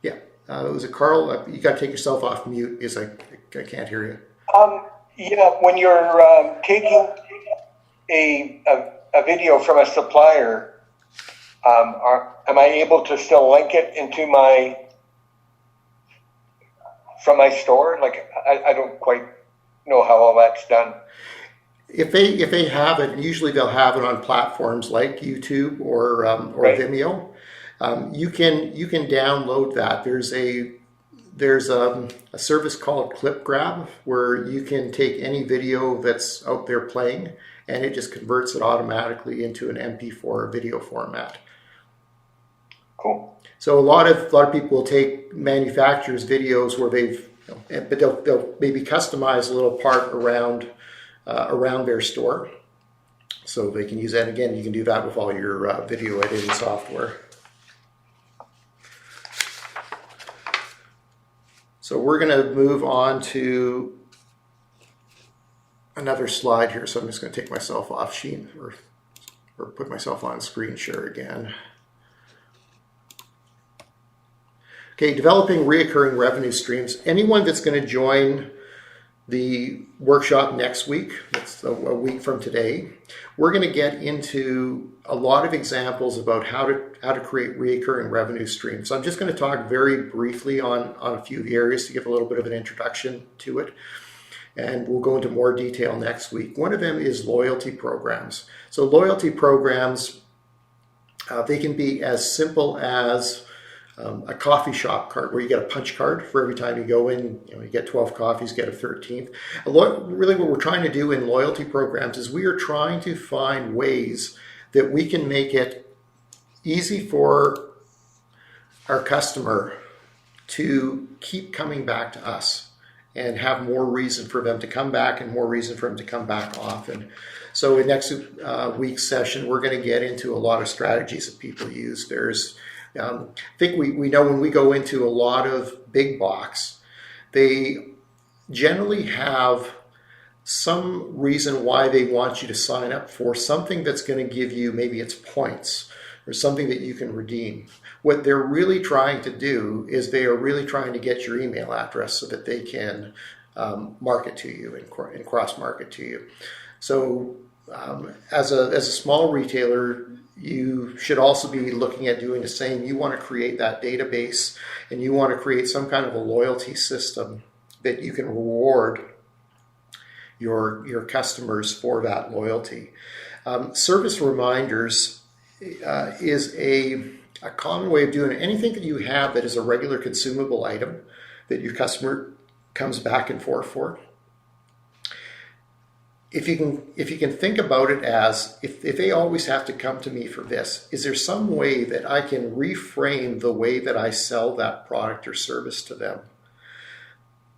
Yeah. It was a Carl. You got to take yourself off mute because I can't hear you. Yeah, when you're taking a video from a supplier, am I able to still link it into from my store? Like, I don't quite know how all that's done. If they have it, usually they'll have it on platforms like YouTube or Right. Vimeo. You can download that. There's a service called Clip Grab where you can take any video that's out there playing, and it just converts it automatically into an MP4 video format. Cool. So a lot of people will take manufacturers' videos where but they'll maybe customize a little part around their store, so they can use that. Again, you can do that with all your video editing software. So we're going to move on to another slide here. So I'm just going to take myself off sheet or put myself on screen share again. Okay, developing reoccurring revenue streams. Anyone that's going to join the workshop next week, that's a week from today, we're going to get into a lot of examples about how to create recurring revenue streams. So I'm just going to talk very briefly on a few of the areas to give a little bit of an introduction to it, and we'll go into more detail next week. One of them is loyalty programs. So loyalty programs, they can be as simple as a coffee shop card where you get a punch card for every time you go in. You get 12 coffees, get a 13th. Really what we're trying to do in loyalty programs is we are trying to find ways that we can make it easy for our customer to keep coming back to us and have more reason for them to come back and more reason for them to come back often. So in next week's session, we're going to get into a lot of strategies that people use. I think we know when we go into a lot of big box, they generally have some reason why they want you to sign up for something that's going to give you, maybe it's points or something that you can redeem. What they're really trying to do is they are really trying to get your email address so that they can market to you and cross-market to you. So as a small retailer, you should also be looking at doing the same. You want to create that database, and you want to create some kind of a loyalty system that you can reward your customers for that loyalty. Service reminders is a common way of doing it. Anything that you have that is a regular consumable item that your customer comes back and forth for, if you can think about it as if they always have to come to me for this, is there some way that I can reframe the way that I sell that product or service to them,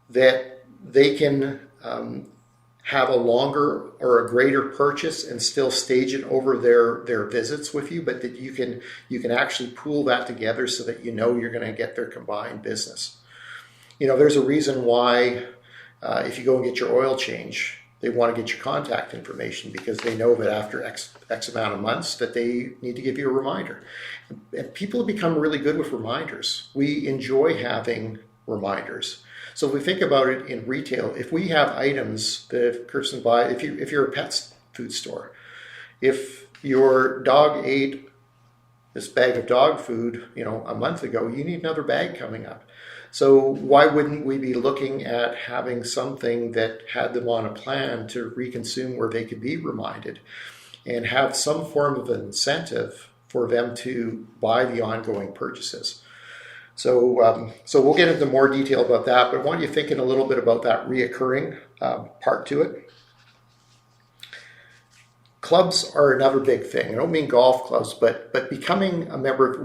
that they can have a longer or a greater purchase and still stage it over their visits with you, but that you can actually pool that together so that you know you're going to get their combined business. There's a reason why if you go and get your oil change, they want to get your contact information, because they know that after X amount of months that they need to give you a reminder. And people have become really good with reminders. We enjoy having reminders. So if we think about it in retail, if we have items that if a person buys, if you're a pet food store, if your dog ate this bag of dog food, a month ago, you need another bag coming up. So why wouldn't we be looking at having something that had them on a plan to reconsume where they could be reminded and have some form of incentive for them to buy the ongoing purchases? So we'll get into more detail about that, but I want you thinking a little bit about that reoccurring part to it. Clubs are another big thing. I don't mean golf clubs, but becoming a member of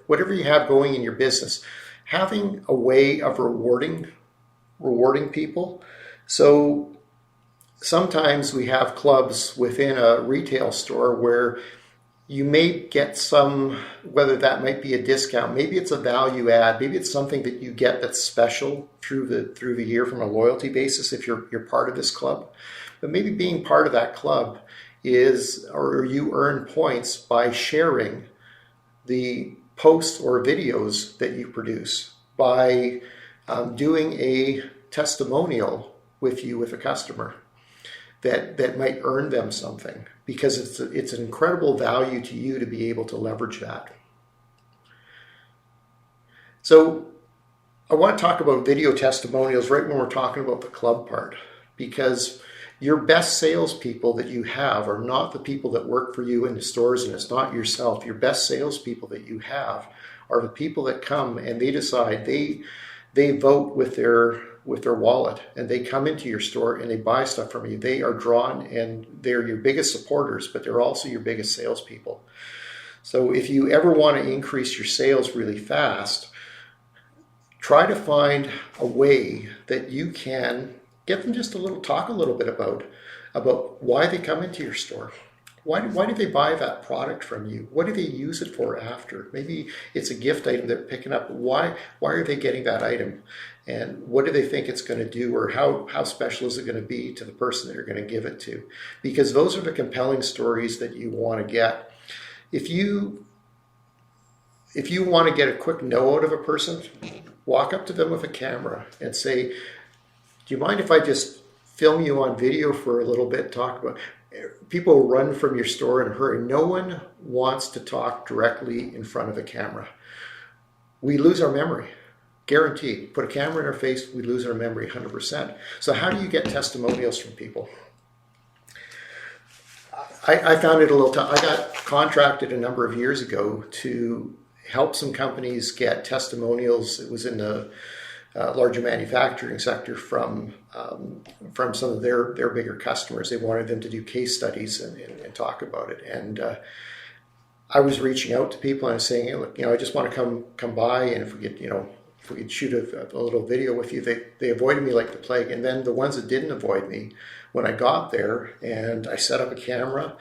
whatever you have going in your business, having a way of rewarding people. So sometimes we have clubs within a retail store where you may get some, whether that might be a discount, maybe it's a value add, maybe it's something that you get that's special through the year from a loyalty basis if you're part of this club. But maybe being part of that club or you earn points by sharing the posts or videos that you produce, by doing a testimonial with a customer that might earn them something, because it's an incredible value to you to be able to leverage that. So I want to talk about video testimonials right when we're talking about the club part, because your best salespeople that you have are not the people that work for you in the stores, and it's not yourself. Your best salespeople that you have are the people that come and they decide, they vote with their wallet, and they come into your store and they buy stuff from you. They are drawn, and they're your biggest supporters, but they're also your biggest salespeople. So if you ever want to increase your sales really fast, try to find a way that you can get them just talk a little bit about why they come into your store. Why do they buy that product from you? What do they use it for after? Maybe it's a gift item they're picking up. Why are they getting that item? And what do they think it's going to do, or how special is it going to be to the person that you're going to give it to? Because those are the compelling stories that you want to get. If you want to get a quick no out of a person, walk up to them with a camera and say, do you mind if I just film you on video for a little bit, talk about... People run from your store in a hurry. No one wants to talk directly in front of a camera. We lose our memory, guaranteed. Put a camera in our face, we lose our memory 100%. So how do you get testimonials from people? I found it a little tough. I got contracted a number of years ago to help some companies get testimonials. It was in the larger manufacturing sector from some of their bigger customers. They wanted them to do case studies and talk about it. And I was reaching out to people and saying, hey, look, I just want to come by, and if we could shoot a little video with you. They avoided me like the plague. And then the ones that didn't avoid me, when I got there and I set up a camera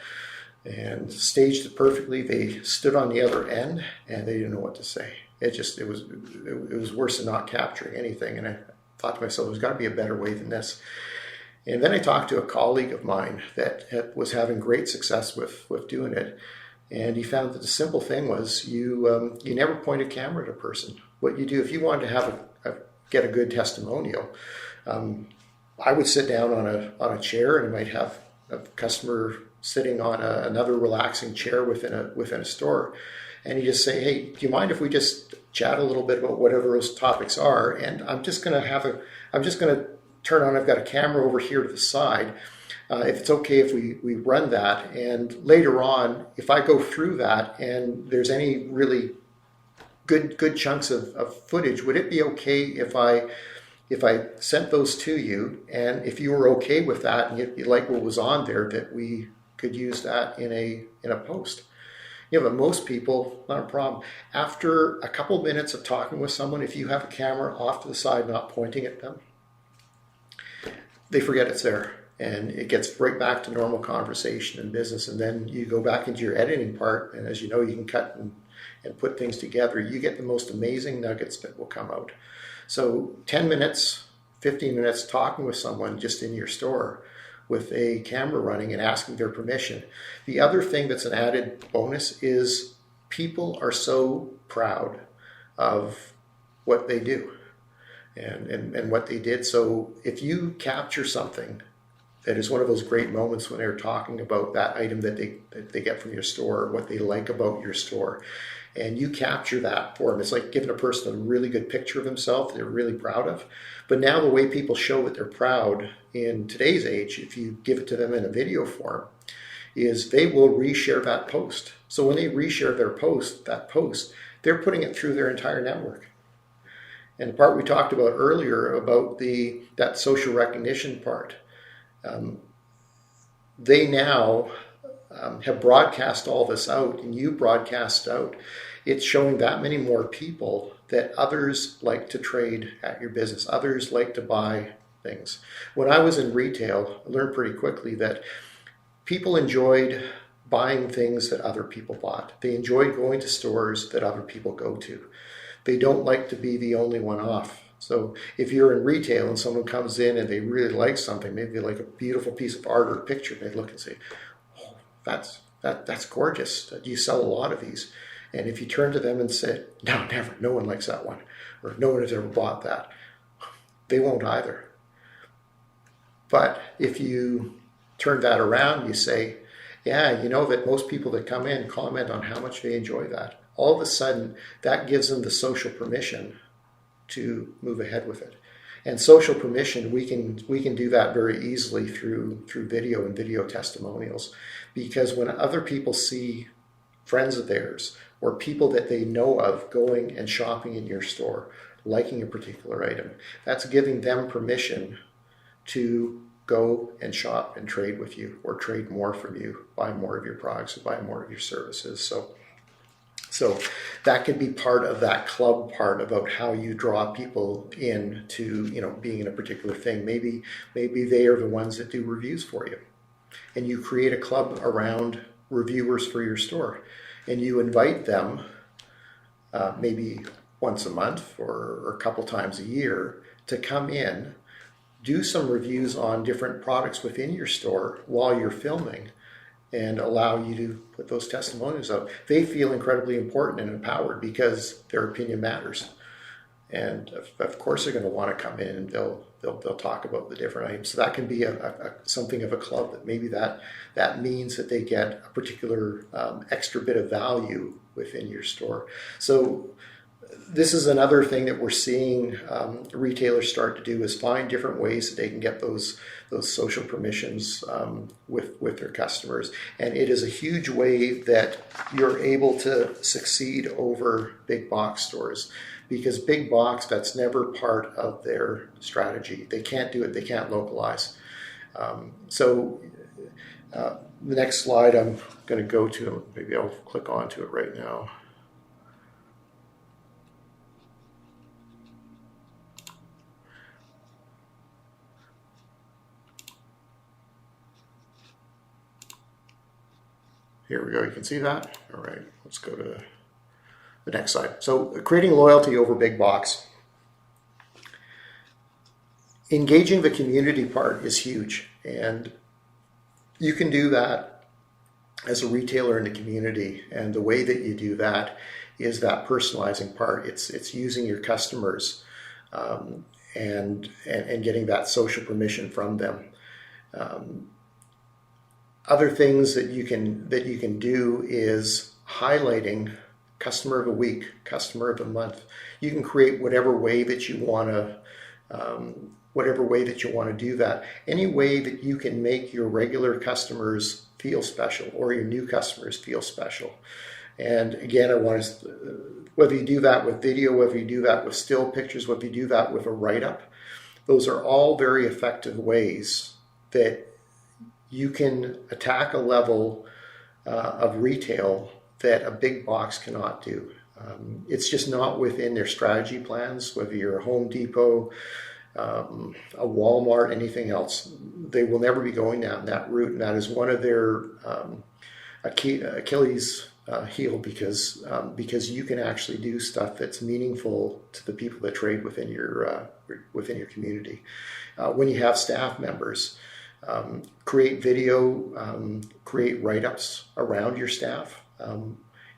and staged it perfectly, they stood on the other end and they didn't know what to say. It was worse than not capturing anything. And I thought to myself, there's got to be a better way than this. And then I talked to a colleague of mine that was having great success with doing it. And he found that the simple thing was you never point a camera at a person. What you do, if you wanted to get a good testimonial, I would sit down on a chair, and I might have a customer sitting on another relaxing chair within a store. And you just say, hey, do you mind if we just chat a little bit about whatever those topics are? And I'm just going to turn on, I've got a camera over here to the side. If it's okay if we run that. And later on, if I go through that and there's any really good chunks of footage, would it be okay if I if I sent those to you, and if you were okay with that, and you like what was on there, that we could use that in a post. But most people, not a problem. After a couple minutes of talking with someone, if you have a camera off to the side, not pointing at them, they forget it's there. And it gets right back to normal conversation and business. And then you go back into your editing part, and as you know, you can cut and put things together. You get the most amazing nuggets that will come out. So 10 minutes, 15 minutes talking with someone just in your store with a camera running and asking their permission. The other thing that's an added bonus is people are so proud of what they do and what they did. So if you capture something that is one of those great moments when they're talking about that item that they get from your store, or what they like about your store, and you capture that for them. It's like giving a person a really good picture of himself they're really proud of. But now the way people show that they're proud in today's age, if you give it to them in a video form, is they will reshare that post. So when they reshare that post, they're putting it through their entire network. And the part we talked about earlier about that social recognition part, they now have broadcast all this out, and you broadcast out. It's showing that many more people that others like to trade at your business. Others like to buy things. When I was in retail, I learned pretty quickly that people enjoyed buying things that other people bought. They enjoyed going to stores that other people go to. They don't like to be the only one off. So if you're in retail and someone comes in and they really like something, maybe they like a beautiful piece of art or a picture, they look and say, "Oh, that's gorgeous. Do you sell a lot of these?" And if you turn to them and say, "No, never. No one likes that one," or "No one has ever bought that," they won't either. But if you turn that around, you say, "Yeah, you know that most people that come in comment on how much they enjoy that." All of a sudden, that gives them the social permission to move ahead with it. And social permission, we can do that very easily through video and video testimonials, because when other people see friends of theirs or people that they know of going and shopping in your store, liking a particular item, that's giving them permission to go and shop and trade with you, or trade more from you, buy more of your products, or buy more of your services. So that could be part of that club part about how you draw people in to, being in a particular thing. Maybe they are the ones that do reviews for you, and you create a club around reviewers for your store, and you invite them maybe once a month or a couple times a year to come in, do some reviews on different products within your store while you're filming, and allow you to put those testimonials out. They feel incredibly important and empowered because their opinion matters. And of course they're going to want to come in and they'll talk about the different items. So that can be something of a club, that maybe that means that they get a particular extra bit of value within your store. So this is another thing that we're seeing retailers start to do, is find different ways that they can get those social permissions with their customers. And it is a huge way that you're able to succeed over big box stores, because big box, that's never part of their strategy. They can't do it. They can't localize. So the next slide I'm going to go to, maybe I'll click onto it right now. Here we go, you can see that. All right, let's go to the next slide. So creating loyalty over big box. Engaging the community part is huge, and you can do that as a retailer in the community. And the way that you do that is that personalizing part. It's using your customers and getting that social permission from them. Other things that you can do is highlighting customer of the week, customer of the month. You can create whatever way that you want to do that. Any way that you can make your regular customers feel special, or your new customers feel special. And again, I want to, whether you do that with video, whether you do that with still pictures, whether you do that with a write-up, Those are all very effective ways that you can attack a level of retail that a big box cannot do. It's just not within their strategy plans, whether you're a Home Depot, a Walmart, anything else. They will never be going down that route, and that is one of their Achilles heel, because you can actually do stuff that's meaningful to the people that trade within your community. When you have staff members, create video, create write-ups around your staff.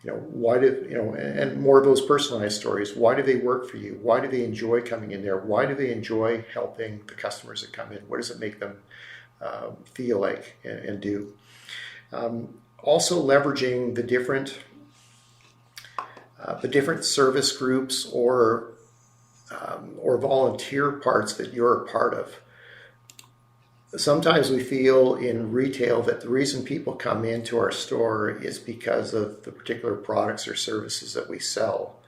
Why do and more of those personalized stories? Why do they work for you? Why do they enjoy coming in there? Why do they enjoy helping the customers that come in? What does it make them feel like and do? Also leveraging the different service groups or volunteer parts that you're a part of. Sometimes we feel in retail that the reason people come into our store is because of the particular products or services that we sell.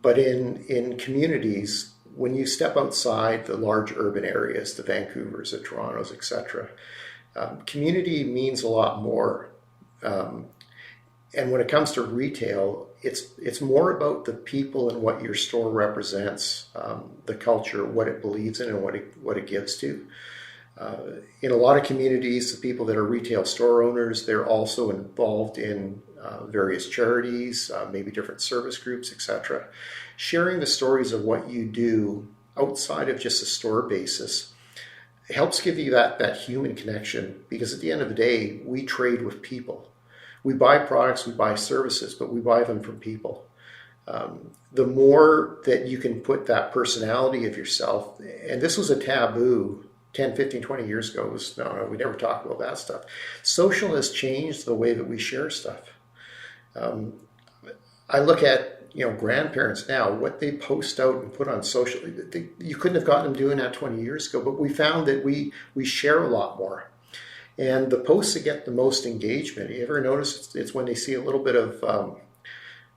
But in communities, when you step outside the large urban areas, the Vancouvers, the Torontos, etc., community means a lot more. And when it comes to retail, it's more about the people and what your store represents, the culture, what it believes in, and what it gives to. In a lot of communities, the people that are retail store owners, they're also involved in various charities, maybe different service groups, etc. Sharing the stories of what you do outside of just a store basis helps give you that human connection, because at the end of the day, we trade with people. We buy products, we buy services, but we buy them from people. The more that you can put that personality of yourself, and this was a taboo 10, 15, 20 years ago, was no, we never talked about that stuff. Social has changed the way that we share stuff. I look at grandparents now, what they post out and put on social. You couldn't have gotten them doing that 20 years ago, but we found that we share a lot more. And the posts that get the most engagement, you ever notice it's when they see a little bit of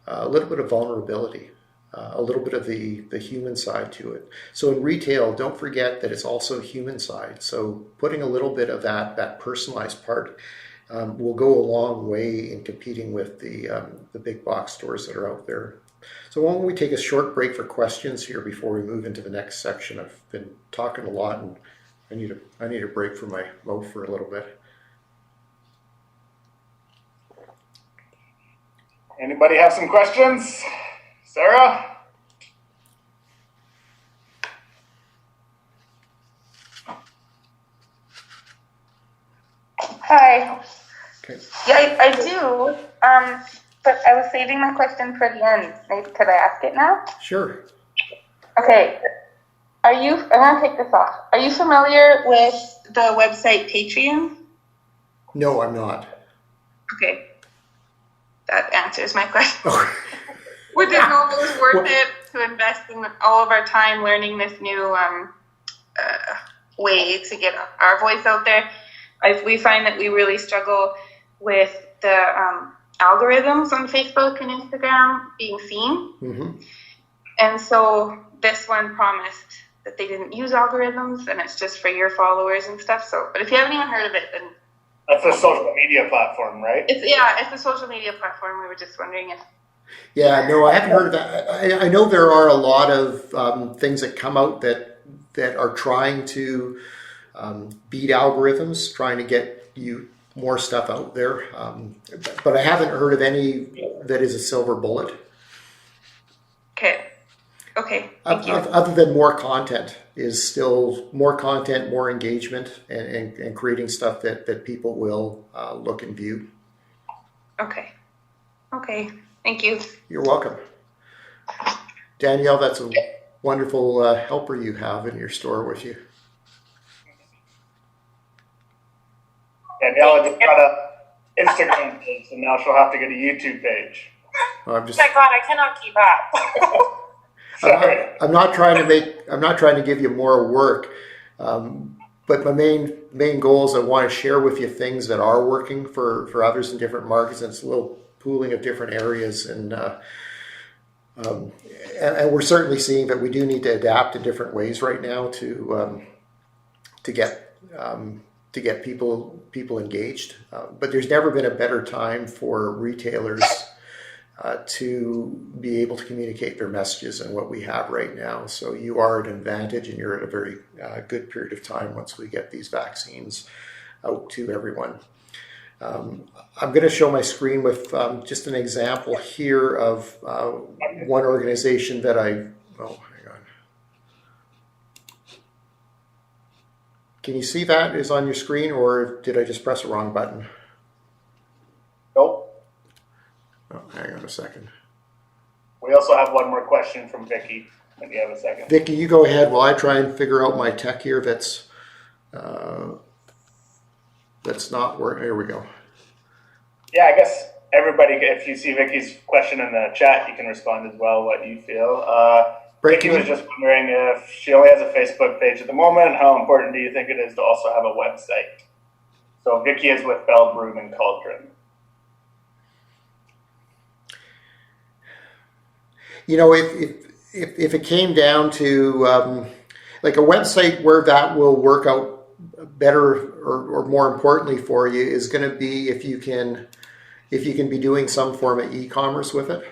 vulnerability, a little bit of the human side to it. So in retail, don't forget that it's also human side. So putting a little bit of that personalized part will go a long way in competing with the big box stores that are out there. So why don't we take a short break for questions here before we move into the next section? I've been talking a lot, and I need a break from my mouth for a little bit. Anybody have some questions? Sarah? Hi. Okay. Yeah, I do. But I was saving my question for the end. Maybe could I ask it now? Sure. Okay. I'm gonna take this off. Are you familiar with the website Patreon? No, I'm not. Okay. That answers my question. Oh. We didn't know it was worth it to invest in all of our time learning this new way to get our voice out there. We find that we really struggle with the algorithms on Facebook and Instagram being seen. Mm-hmm. And so this one promised that they didn't use algorithms and it's just for your followers and stuff. So, but if you haven't even heard of it, then that's a social media platform, right? It's a social media platform. We were just wondering if. Yeah, no, I haven't heard of that. I know there are a lot of things that come out that are trying to beat algorithms, trying to get you more stuff out there. But I haven't heard of any that is a silver bullet. Okay. Thank you. Other than more content is still more content, more engagement, and creating stuff that people will look and view. Okay. Thank you. You're welcome. Danielle, that's a wonderful helper you have in your store with you. Daniela just got a Instagram page, and now she'll have to get a YouTube page. Oh my God, I cannot keep up. I'm not trying to give you more work, but my main goal is I want to share with you things that are working for others in different markets, and it's a little pooling of different areas. And And we're certainly seeing that we do need to adapt in different ways right now to get people engaged. But there's never been a better time for retailers to be able to communicate their messages than what we have right now. So you are at an advantage, and you're at a very good period of time once we get these vaccines out to everyone. I'm going to show my screen with just an example here of one organization that hang on. Can you see that is on your screen, or did I just press the wrong button? Nope. Oh, hang on a second. We also have one more question from Vicky, if you have a second. Vicky, you go ahead while I try and figure out my tech here that's not working. Here we go. Yeah, I guess everybody, if you see Vicky's question in the chat, you can respond as well, what you feel. Vicky was just wondering if she only has a Facebook page at the moment, how important do you think it is to also have a website? So Vicky is with Bell Broom and Cauldron. You know, if it came down to like a website where that will work out better or more importantly for you is going to be if you can be doing some form of e-commerce with it.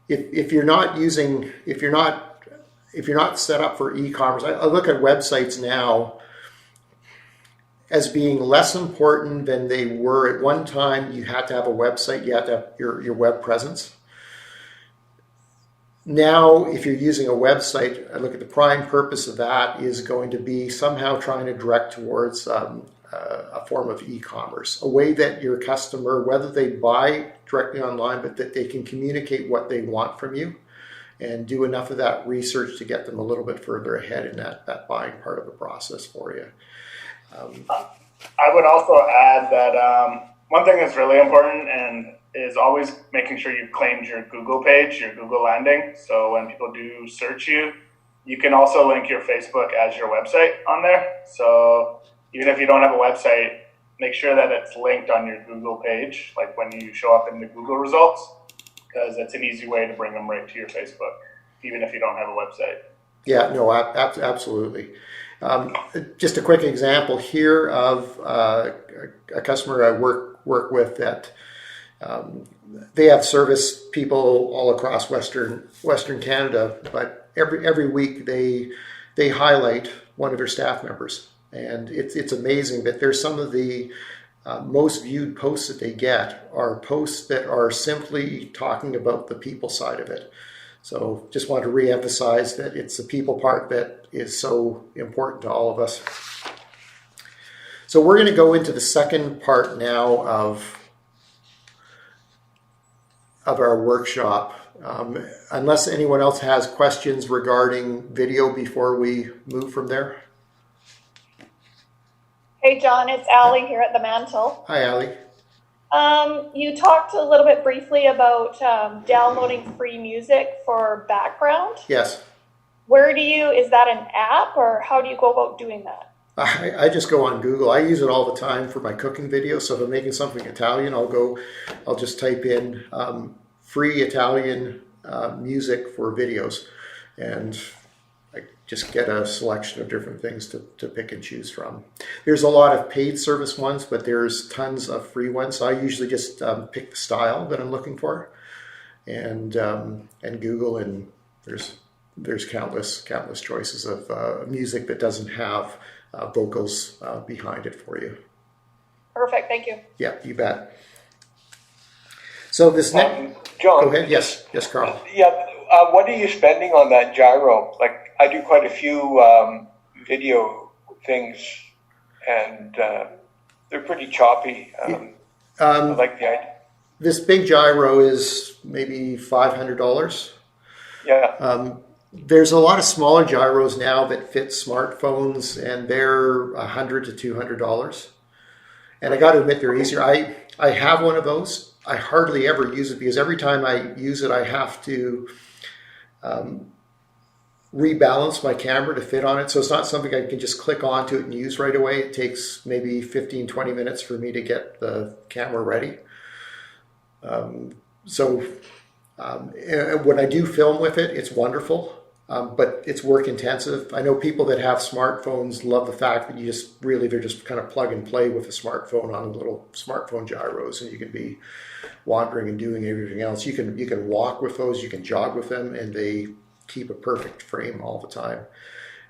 If you're not set up for e-commerce, I look at websites now as being less important than they were at one time. You had to have a website, you had to have your web presence. Now, if you're using a website, I look at the prime purpose of that is going to be somehow trying to direct towards a form of e-commerce, a way that your customer, whether they buy directly online, but that they can communicate what they want from you and do enough of that research to get them a little bit further ahead in that buying part of the process for you. I would also add that one thing that's really important and is always making sure you've claimed your Google page, your Google landing. So when people do search you, you can also link your Facebook as your website on there. So even if you don't have a website, make sure that it's linked on your Google page, like when you show up in the Google results, because it's an easy way to bring them right to your Facebook, even if you don't have a website. Yeah, no, absolutely. Just a quick example here of a customer I work with that they have service people all across Western Canada, but every week they highlight one of their staff members, and it's amazing that there's some of the most viewed posts that they get are posts that are simply talking about the people side of it. So just want to reemphasize that it's the people part that is so important to all of us. So we're going to go into the second part now of our workshop. Unless anyone else has questions regarding video before we move from there. Hey John, it's Allie here at the Mantle. Hi, Allie. You talked a little bit briefly about downloading free music for background. Yes. Is that an app, or how do you go about doing that? I just go on Google. I use it all the time for my cooking videos. So if I'm making something Italian, I'll just type in free Italian music for videos, and I just get a selection of different things to pick and choose from. There's a lot of paid service ones, but there's tons of free ones. So I usually just pick the style that I'm looking for, and Google, and there's countless choices of music that doesn't have vocals behind it for you. Perfect, thank you. Yeah, you bet. So this next, John. go ahead. Yes, Carl. Yeah. What are you spending on that gyro? Like, I do quite a few video things, and they're pretty choppy. I like the idea. This big gyro is maybe $500. Yeah. There's a lot of smaller gyros now that fit smartphones, and they're $100 to $200. And I got to admit, they're easier. I have one of those. I hardly ever use it because every time I use it, I have to rebalance my camera to fit on it. So it's not something I can just click onto it and use right away. It takes maybe 15, 20 minutes for me to get the camera ready. when I do film with it, it's wonderful. But it's work intensive. I know people that have smartphones love the fact that they're just kind of plug and play with a smartphone on little smartphone gyros, and you can be wandering and doing everything else. You can walk with those, you can jog with them, and they keep a perfect frame all the time.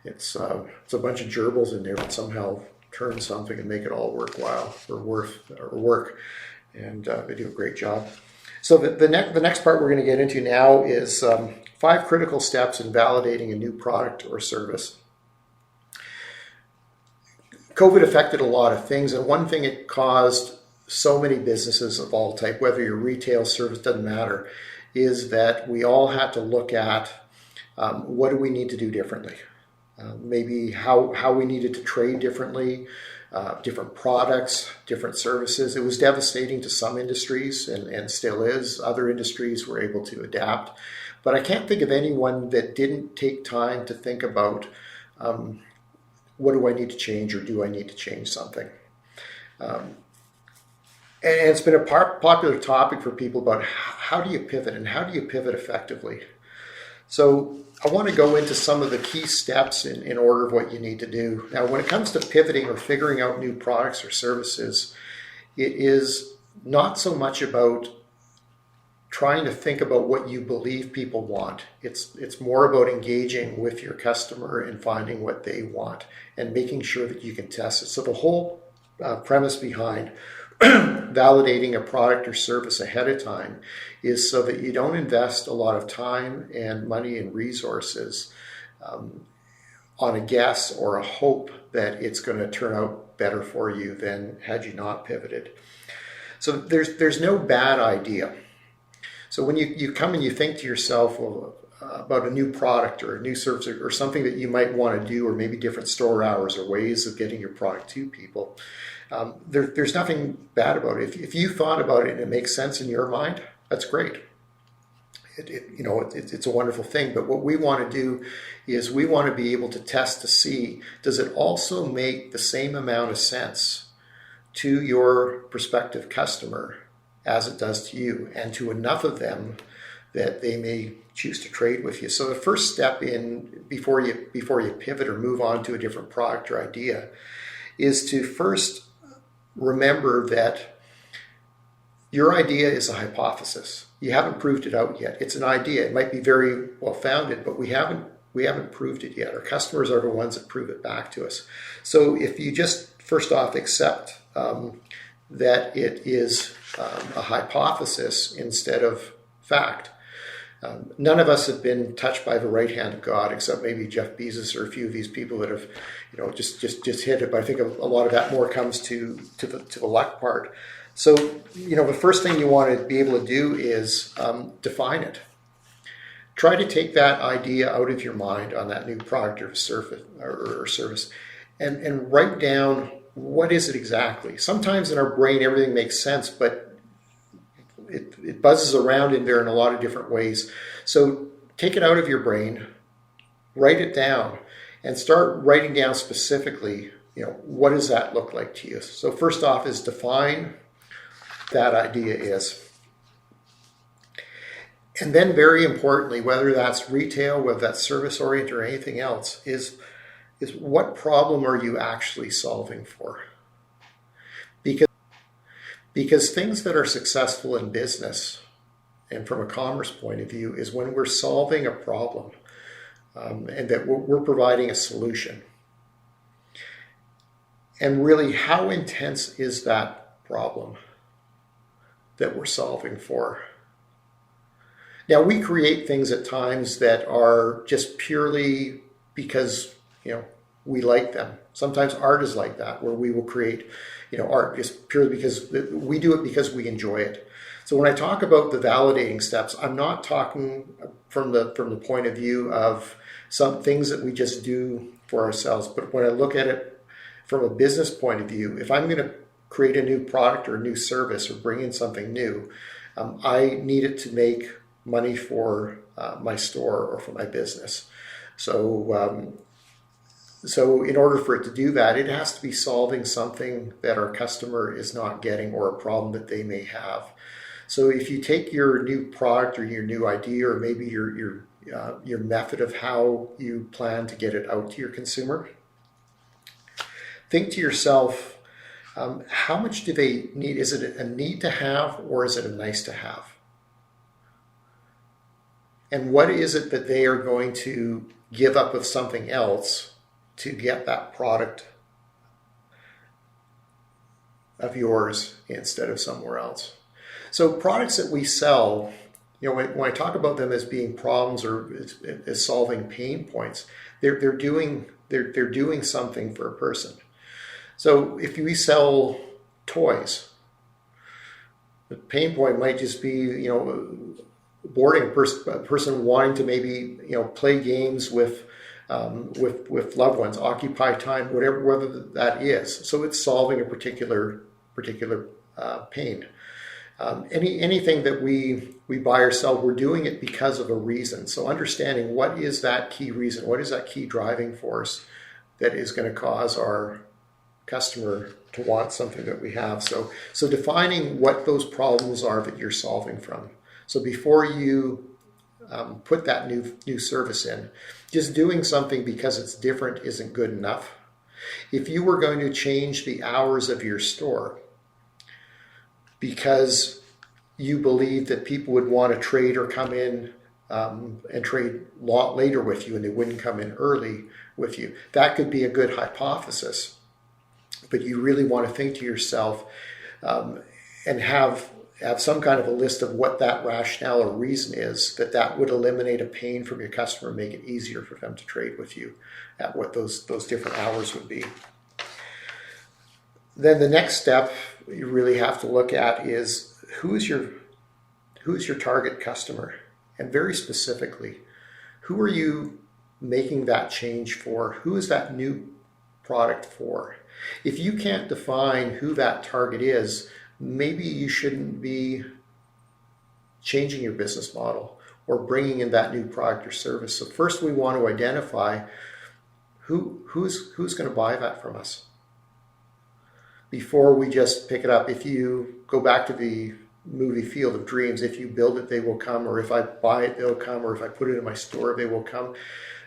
It's a bunch of gerbils in there that somehow turn something and make it all worthwhile or work, and they do a great job. So the next part we're going to get into now is 5 critical steps in validating a new product or service. COVID affected a lot of things, and one thing it caused so many businesses of all type, whether you're retail, service, doesn't matter, is that we all had to look at what do we need to do differently. Maybe how we needed to trade differently, different products, different services. It was devastating to some industries and still is. Other industries were able to adapt. But I can't think of anyone that didn't take time to think about what do I need to change, or do I need to change something? And it's been a popular topic for people about how do you pivot and how do you pivot effectively. So I want to go into some of the key steps in order of what you need to do. Now, when it comes to pivoting or figuring out new products or services, it is not so much about trying to think about what you believe people want. It's more about engaging with your customer and finding what they want and making sure that you can test it. So the whole premise behind validating a product or service ahead of time is so that you don't invest a lot of time and money and resources on a guess or a hope that it's going to turn out better for you than had you not pivoted. So there's no bad idea. So when you come and you think to yourself, well, about a new product or a new service or something that you might want to do, or maybe different store hours or ways of getting your product to people, there's nothing bad about it. If you thought about it and it makes sense in your mind, that's great. It's a wonderful thing. But what we want to do is we want to be able to test to see, does it also make the same amount of sense to your prospective customer as it does to you, and to enough of them that they may choose to trade with you. So the first step before you pivot or move on to a different product or idea is to first remember that your idea is a hypothesis. You haven't proved it out yet. It's an idea. It might be very well founded, but we haven't proved it yet. Our customers are the ones that prove it back to us. So if you just first off accept that it is a hypothesis instead of fact. None of us have been touched by the right hand of God, except maybe Jeff Bezos or a few of these people that have, just hit it. But I think a lot of that more comes to the luck part. So, the first thing you want to be able to do is define it. Try to take that idea out of your mind on that new product or service, and write down, what is it exactly? Sometimes in our brain, everything makes sense, but it buzzes around in there in a lot of different ways. So take it out of your brain, write it down, and start writing down specifically, what does that look like to you? So first off is define that idea is. And then very importantly, whether that's retail, whether that's service-oriented or anything else, is what problem are you actually solving for? Because things that are successful in business and from a commerce point of view is when we're solving a problem and that we're providing a solution. And really, how intense is that problem that we're solving for? Now, we create things at times that are just purely because, we like them. Sometimes art is like that, where we will create, art just purely because we do it because we enjoy it. So when I talk about the validating steps, I'm not talking from the point of view of some things that we just do for ourselves. But when I look at it from a business point of view, if I'm going to create a new product or a new service or bring in something new, I need it to make money for my store or for my business. So in order for it to do that, it has to be solving something that our customer is not getting or a problem that they may have. So if you take your new product or your new idea, or maybe your method of how you plan to get it out to your consumer, think to yourself, how much do they need? Is it a need to have, or is it a nice to have? And what is it that they are going to give up of something else to get that product of yours instead of somewhere else? So products that we sell, when I talk about them as being problems or as solving pain points, they're doing something for a person. So if we sell toys, the pain point might just be, boarding a person wanting to maybe, play games with loved ones, occupy time, whether that is. So it's solving a particular pain. Anything that we buy or sell, we're doing it because of a reason. So understanding what is that key reason, what is that key driving force that is going to cause our customer to want something that we have. So defining what those problems are that you're solving from. So before you put that new service in, just doing something because it's different isn't good enough. If you were going to change the hours of your store because you believe that people would want to trade or come in and trade a lot later with you and they wouldn't come in early with you, that could be a good hypothesis. But you really want to think to yourself and have some kind of a list of what that rationale or reason is that would eliminate a pain from your customer and make it easier for them to trade with you at what those different hours would be. Then the next step you really have to look at is who's your target customer, and very specifically, who are you making that change for? Who is that new product for? If you can't define who that target is, maybe you shouldn't be changing your business model or bringing in that new product or service. So first we want to identify who's going to buy that from us before we just pick it up. If you go back to the movie Field of Dreams, if you build it, they will come, or if I buy it, they'll come, or if I put it in my store, they will come.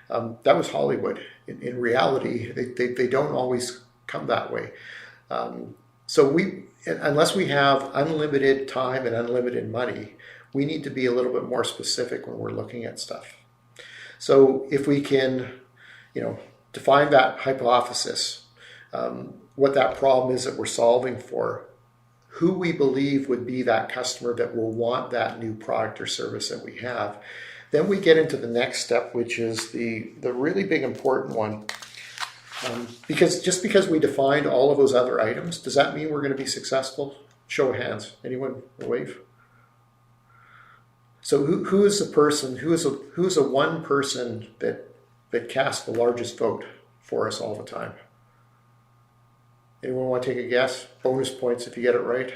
That was Hollywood. In reality, they don't always come that way. So unless we have unlimited time and unlimited money, we need to be a little bit more specific when we're looking at stuff. So if we can, define that hypothesis, what that problem is that we're solving for, who we believe would be that customer that will want that new product or service that we have, then we get into the next step, which is the really big important one. Because we defined all of those other items, does that mean we're going to be successful? Show of hands. Anyone wave? So who is the person? Who is a one person that casts the largest vote for us all the time? Anyone want to take a guess? Bonus points if you get it right.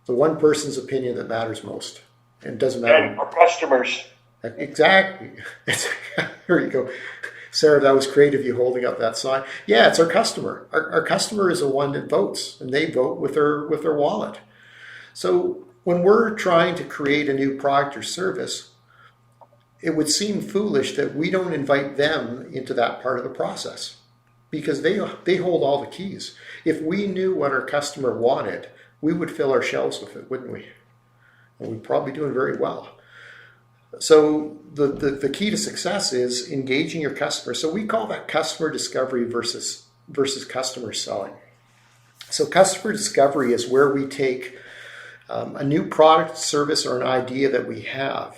The one person's opinion that matters most, and it doesn't matter. And our customers. Exactly. Here you go. Sarah, that was creative, you holding up that sign. Yeah, it's our customer. Our customer is the one that votes, and they vote with their wallet. So when we're trying to create a new product or service, it would seem foolish that we don't invite them into that part of the process, because they hold all the keys. If we knew what our customer wanted, we would fill our shelves with it, wouldn't we? And we'd probably be doing very well. So the key to success is engaging your customer. So we call that customer discovery versus customer selling. So customer discovery is where we take a new product, service, or an idea that we have,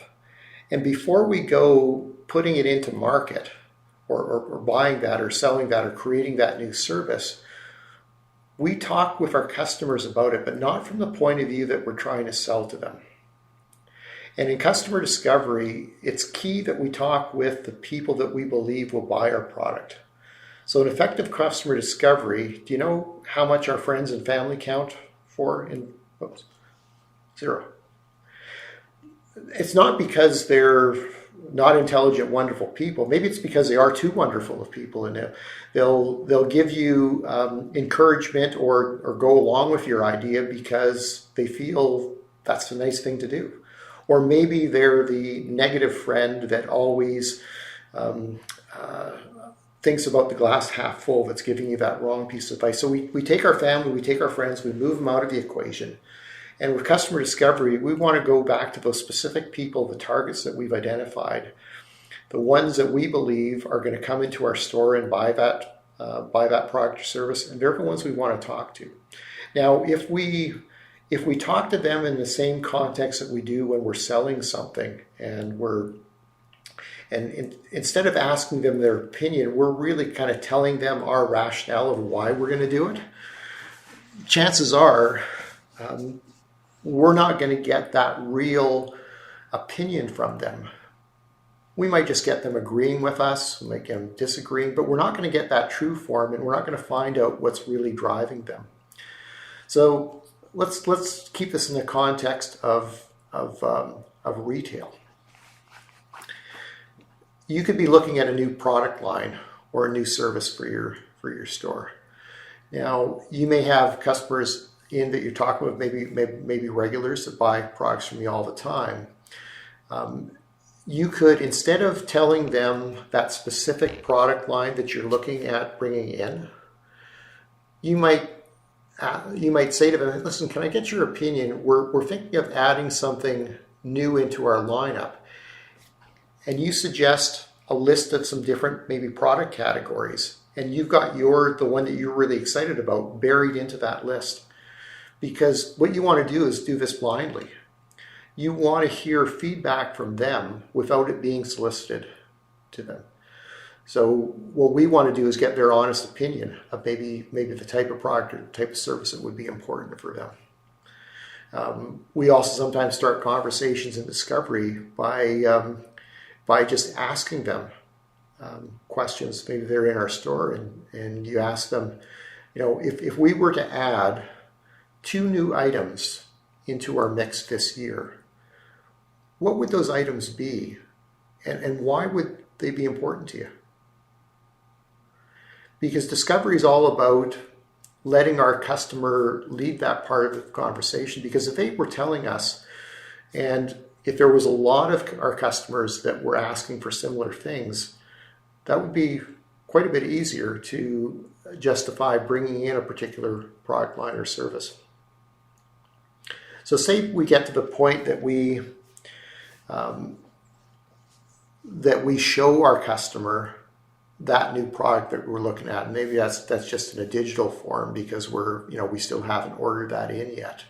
and before we go putting it into market or buying that or selling that or creating that new service, we talk with our customers about it, but not from the point of view that we're trying to sell to them. And in customer discovery, it's key that we talk with the people that we believe will buy our product. So an effective customer discovery, do you know how much our friends and family count for? Zero. It's not because they're not intelligent, wonderful people. Maybe it's because they are too wonderful of people, and they'll give you encouragement or go along with your idea because they feel that's a nice thing to do. Or maybe they're the negative friend that always thinks about the glass half full, that's giving you that wrong piece of advice. So we take our family, we take our friends, we move them out of the equation. And with customer discovery, we want to go back to those specific people, the targets that we've identified, the ones that we believe are going to come into our store and buy that product or service, and they're the ones we want to talk to. Now, if we talk to them in the same context that we do when we're selling something, and instead of asking them their opinion, we're really kind of telling them our rationale of why we're going to do it, chances are we're not going to get that real opinion from them. We might just get them agreeing with us, we might get them disagreeing, but we're not going to get that true form, and we're not going to find out what's really driving them. So let's keep this in the context of retail. You could be looking at a new product line or a new service for your store. Now, you may have customers in that you're talking with, maybe regulars that buy products from you all the time. You could, instead of telling them that specific product line that you're looking at bringing in, you might say to them, listen, can I get your opinion? We're thinking of adding something new into our lineup. And you suggest a list of some different maybe product categories. And you've got the one that you're really excited about buried into that list. Because what you want to do is do this blindly. You want to hear feedback from them without it being solicited to them. So what we want to do is get their honest opinion of maybe the type of product or the type of service that would be important for them. We also sometimes start conversations in discovery by just asking them questions. Maybe they're in our store and you ask them, if we were to add 2 new items into our mix this year, what would those items be? And why would they be important to you? Because discovery is all about letting our customer lead that part of the conversation. Because if they were telling us, and if there was a lot of our customers that were asking for similar things, that would be quite a bit easier to justify bringing in a particular product line or service. So say we get to the point that we show our customer that new product that we're looking at, and maybe that's just in a digital form because we still haven't ordered that in yet.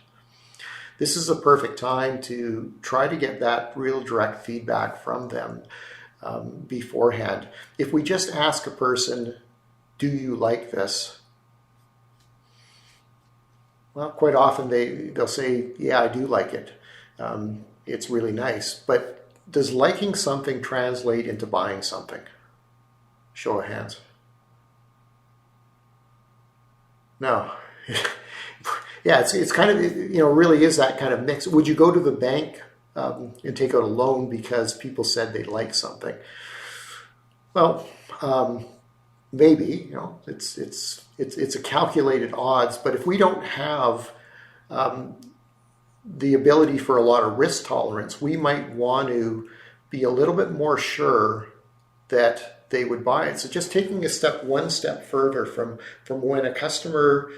This is a perfect time to try to get that real direct feedback from them beforehand. If we just ask a person, do you like this? Well, quite often they'll say, yeah, I do like it. It's really nice. But does liking something translate into buying something? Show of hands. No. Yeah, it's kind of, really is that kind of mix. Would you go to the bank and take out a loan because people said they like something? Well, maybe, it's a calculated odds, but if we don't have the ability for a lot of risk tolerance, we might want to be a little bit more sure that they would buy it. So just taking one step further from when a customer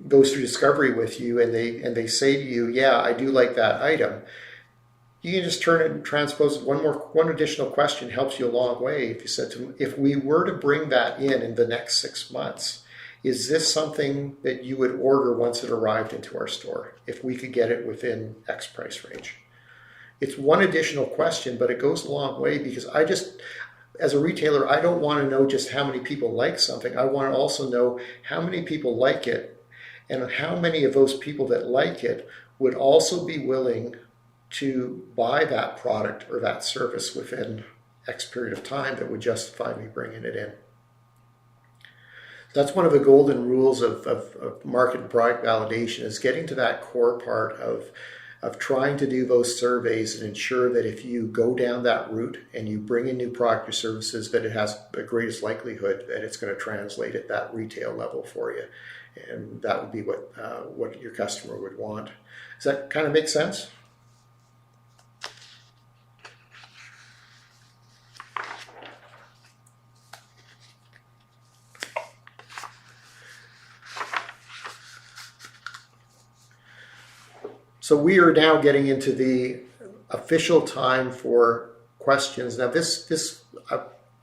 goes through discovery with you and they say to you, yeah, I do like that item, you can just turn it and transpose it. One additional question helps you a long way. If you said to them, if we were to bring that in the next 6 months, is this something that you would order once it arrived into our store, if we could get it within X price range? It's one additional question, but it goes a long way, because as a retailer, I don't want to know just how many people like something. I want to also know how many people like it, and how many of those people that like it would also be willing to buy that product or that service within X period of time that would justify me bringing it in. That's one of the golden rules of market and product validation, is getting to that core part of of trying to do those surveys and ensure that if you go down that route and you bring in new product or services, that it has the greatest likelihood that it's going to translate at that retail level for you. And that would be what your customer would want. Does that kind of make sense? So we are now getting into the official time for questions. Now this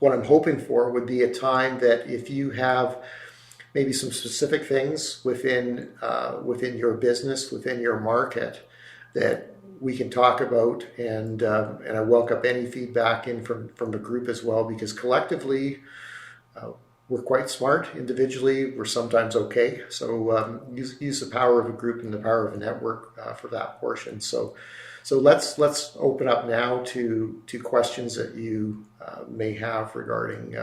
what I'm hoping for would be a time that if you have maybe some specific things within your business, within your market, that we can talk about, and I welcome any feedback in from the group as well, because collectively we're quite smart. Individually, we're sometimes okay. So use the power of a group and the power of a network for that portion. So let's open up now to questions that you may have regarding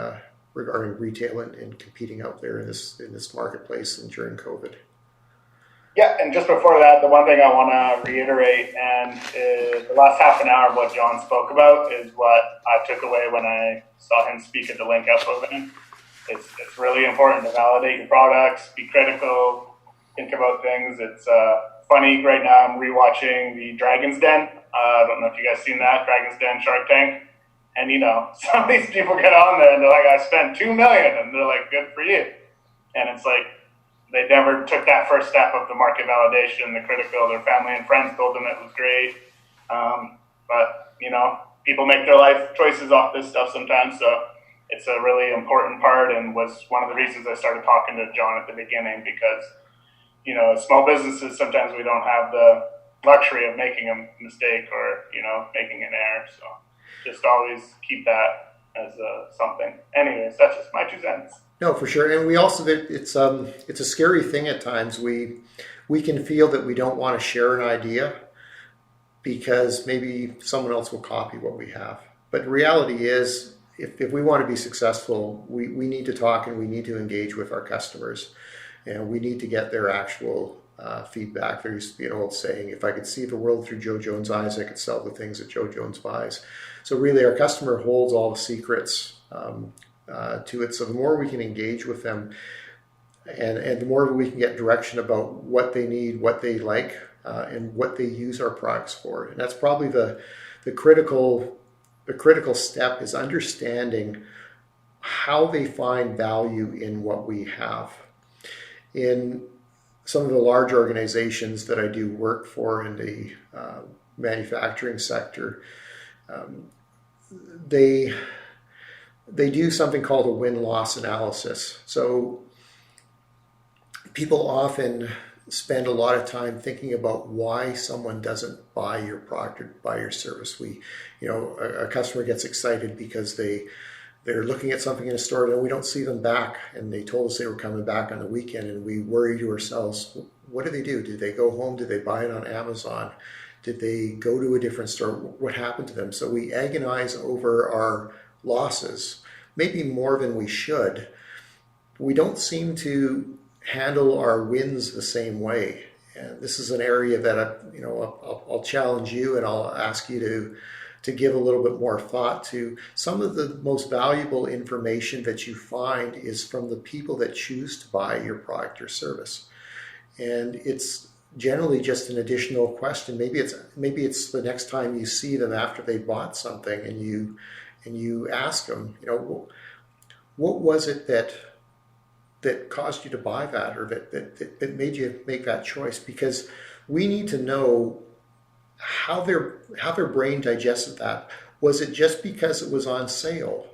retail and competing out there in this marketplace and during COVID. Yeah, and just before that, the one thing I want to reiterate, and the last half an hour of what John spoke about is what I took away when I saw him speak at the Link Up event. It's really important to validate your products, be critical, think about things. It's funny, right now I'm rewatching the Dragon's Den. I don't know if you guys seen that, Dragon's Den Shark Tank. And some of these people get on there and they're like, I spent $2 million, and they're like, good for you. And it's like, they never took that first step of the market validation, the critical. Their family and friends told them it was great. But people make their life choices off this stuff sometimes. So it's a really important part, and was one of the reasons I started talking to John at the beginning, because, small businesses, sometimes we don't have the luxury of making a mistake or, making an error. So just always keep that as something. Anyways, that's just my 2 cents. No, for sure. And we also, it's a scary thing at times. We can feel that we don't want to share an idea because maybe someone else will copy what we have. But the reality is, if we want to be successful, we need to talk and we need to engage with our customers, and we need to get their actual feedback. There used to be an old saying, if I could see the world through Joe Jones' eyes, I could sell the things that Joe Jones buys. So really, our customer holds all the secrets to it. So the more we can engage with them, and the more we can get direction about what they need, what they like, and what they use our products for. And that's probably the critical step, is understanding how they find value in what we have. In some of the large organizations that I do work for in the manufacturing sector, they do something called a win-loss analysis. So people often spend a lot of time thinking about why someone doesn't buy your product or buy your service. A customer gets excited because they're looking at something in a store and we don't see them back, and they told us they were coming back on the weekend, and we worry to ourselves, what do they do? Did they go home? Did they buy it on Amazon? Did they go to a different store? What happened to them? So we agonize over our losses, maybe more than we should. We don't seem to handle our wins the same way. And this is an area that I'll challenge you, and I'll ask you to give a little bit more thought to. Some of the most valuable information that you find is from the people that choose to buy your product or service. And it's generally just an additional question. Maybe it's the next time you see them after they bought something, and you ask them, what was it that caused you to buy that, or that made you make that choice? Because we need to know how their brain digested that. Was it just because it was on sale?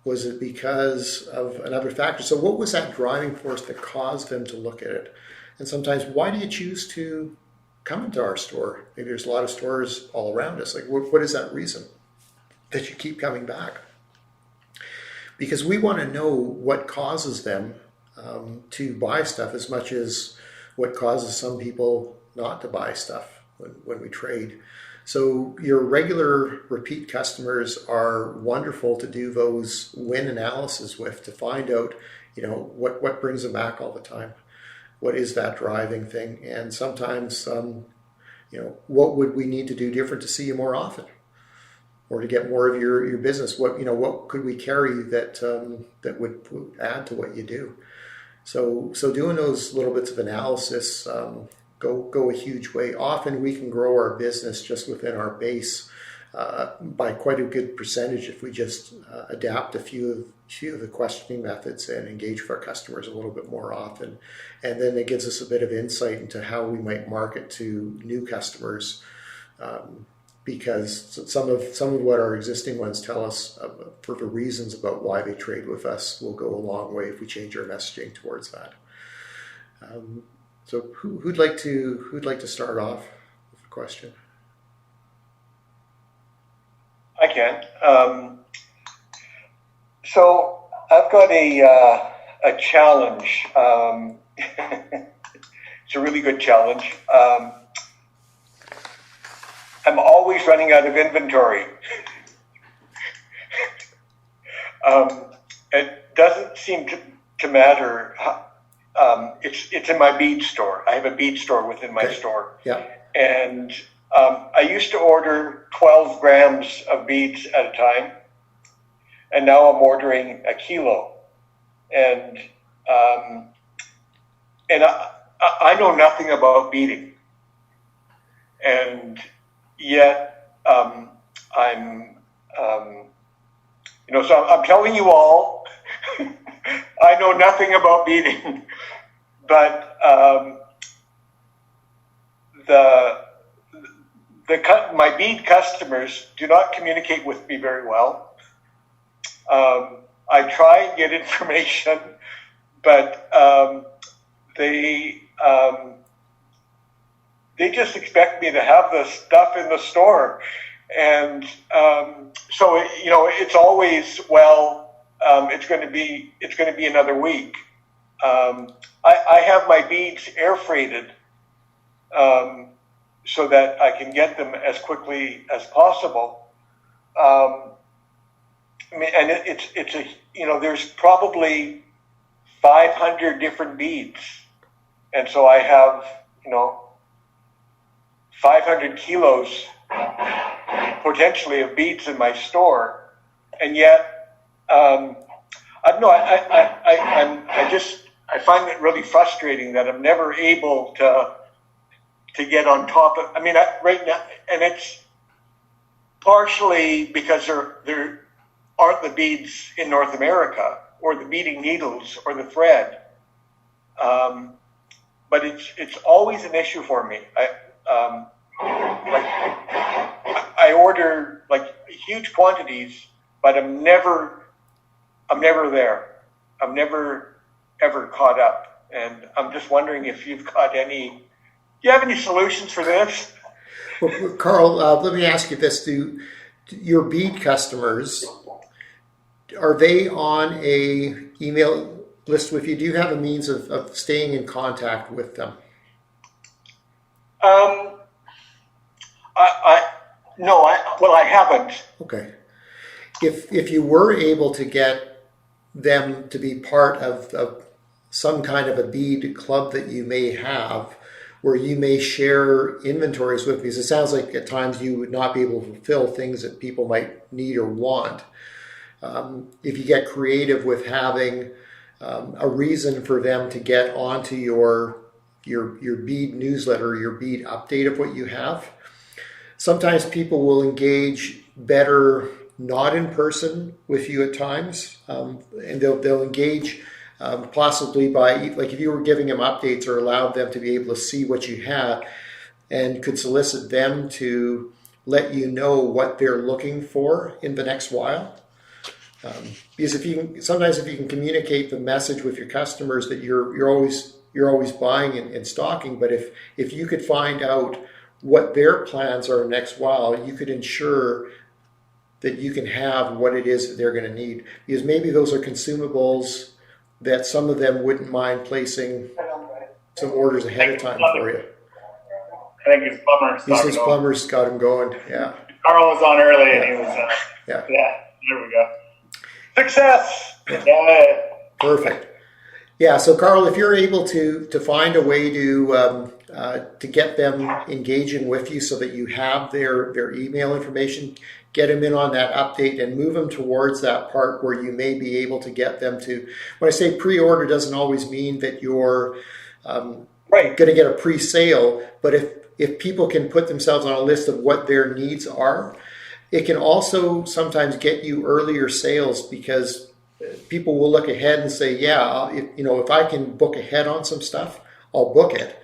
Was it because of another factor? So what was that driving force that caused them to look at it? And sometimes, why do you choose to come into our store? Maybe there's a lot of stores all around us. Like, what is that reason that you keep coming back? Because we want to know what causes them to buy stuff as much as what causes some people not to buy stuff when we trade. So your regular repeat customers are wonderful to do those win analysis with, to find out, what brings them back all the time. What is that driving thing? And sometimes what would we need to do different to see you more often, or to get more of your business? What could we carry that would add to what you do? So doing those little bits of analysis go a huge way. Often we can grow our business just within our base by quite a good percentage if we just adapt a few of the questioning methods and engage with our customers a little bit more often. And then it gives us a bit of insight into how we might market to new customers, because some of what our existing ones tell us for the reasons about why they trade with us will go a long way if we change our messaging towards that. So who'd like to start off with a question? I can. So I've got a challenge. It's a really good challenge. I'm always running out of inventory. It doesn't seem to matter. It's in my bead store. I have a bead store within my store. Yeah. And I used to order 12 grams of beads at a time, and now I'm ordering a kilo. And I know nothing about beading, and yet so I'm telling you all, I know nothing about beading, but my bead customers do not communicate with me very well. I try and get information, but they just expect me to have the stuff in the store, and so it's always, it's going to be another week. I have my beads air freighted so that I can get them as quickly as possible. And it's there's probably 500 different beads, and so I have 500 kilos potentially of beads in my store, and yet I find it really frustrating that I'm never able to get on top of. Right now, and it's partially because there aren't the beads in North America, or the beading needles, or the thread. But it's always an issue for me. I order huge quantities, but I'm never there. I'm never ever caught up, and I'm just wondering if you've got do you have any solutions for this? Well, Carl, let me ask you this: do your bead customers, are they on a email list with you? Do you have a means of staying in contact with them? I haven't. Okay. If you were able to get them to be part of some kind of a bead club that you may have, where you may share inventories with, because it sounds like at times you would not be able to fulfill things that people might need or want. If you get creative with having a reason for them to get onto your bead newsletter, your bead update of what you have. Sometimes people will engage better not in person with you at times, and they'll engage possibly by, if you were giving them updates or allowed them to be able to see what you have, and could solicit them to let you know what they're looking for in the next while. Because if you can communicate the message with your customers that you're always buying and stocking, but if you could find out what their plans are next while, you could ensure that you can have what it is that they're going to need. Because maybe those are consumables that some of them wouldn't mind placing some orders ahead of time for you. I think his plumber's His plumber's got him going, yeah. Carl was on early, and he was, yeah, there we go. Success! Yeah. Perfect. Yeah, so Carl, if you're able to find a way to to get them engaging with you so that you have their email information, get them in on that update and move them towards that part where you may be able to get them to, when I say pre-order doesn't always mean that you're going to get a pre-sale, but if people can put themselves on a list of what their needs are, it can also sometimes get you earlier sales because people will look ahead and say, yeah, if I can book ahead on some stuff, I'll book it.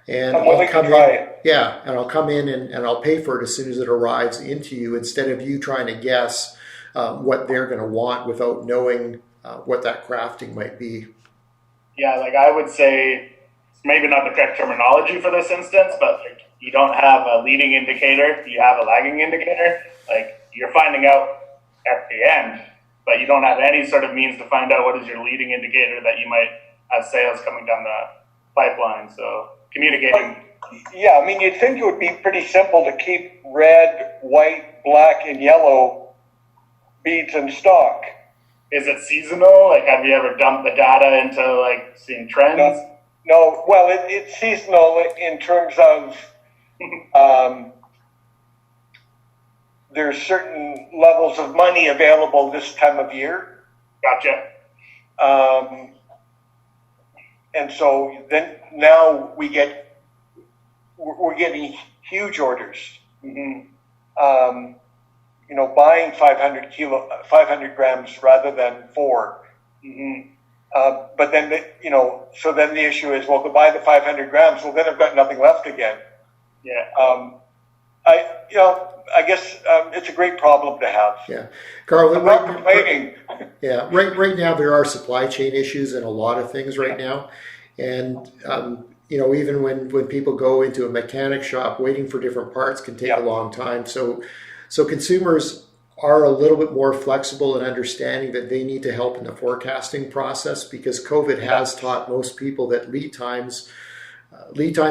And I'll come in, and I'll come in and I'll pay for it as soon as it arrives into you, instead of you trying to guess what they're going to want without knowing what that crafting might be. Yeah, like I would say, maybe not the correct terminology for this instance, but like you don't have a leading indicator, you have a lagging indicator. Like you're finding out at the end, but you don't have any sort of means to find out what is your leading indicator that you might have sales coming down the pipeline. So communicating. Yeah, I mean, you'd think it would be pretty simple to keep red, white, black, and yellow beads in stock. Is it seasonal? Like, have you ever dumped the data into like seeing trends? No. Well, it's seasonal in terms of there's certain levels of money available this time of year. Gotcha. And so then now we're getting huge orders. Mm-hmm. Buying 500 grams rather than 4. Mm-hmm. But then, so then the issue is, well, to buy the 500 grams, well, then I've got nothing left again. Yeah. I guess it's a great problem to have. Yeah, Carl. I'm not complaining. Yeah, right now there are supply chain issues in a lot of things right now, and even when people go into a mechanic shop, waiting for different parts can take a long time. So consumers are a little bit more flexible in understanding that they need to help in the forecasting process, because COVID has taught most people that lead times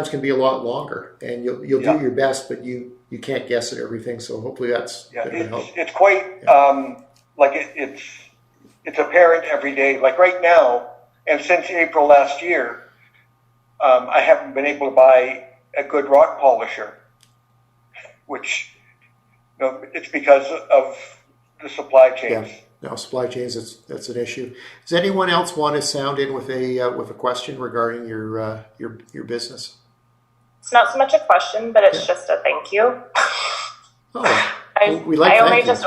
can be a lot longer, and you'll do your best, but you can't guess at everything. So hopefully that's going to help. It's quite it's apparent every day. Like right now, and since April last year, I haven't been able to buy a good rock polisher, which it's because of the supply chains. Yeah. No, supply chains, that's an issue. Does anyone else want to sound in with a question regarding your business? It's not so much a question, but it's just a thank you. Oh, I only just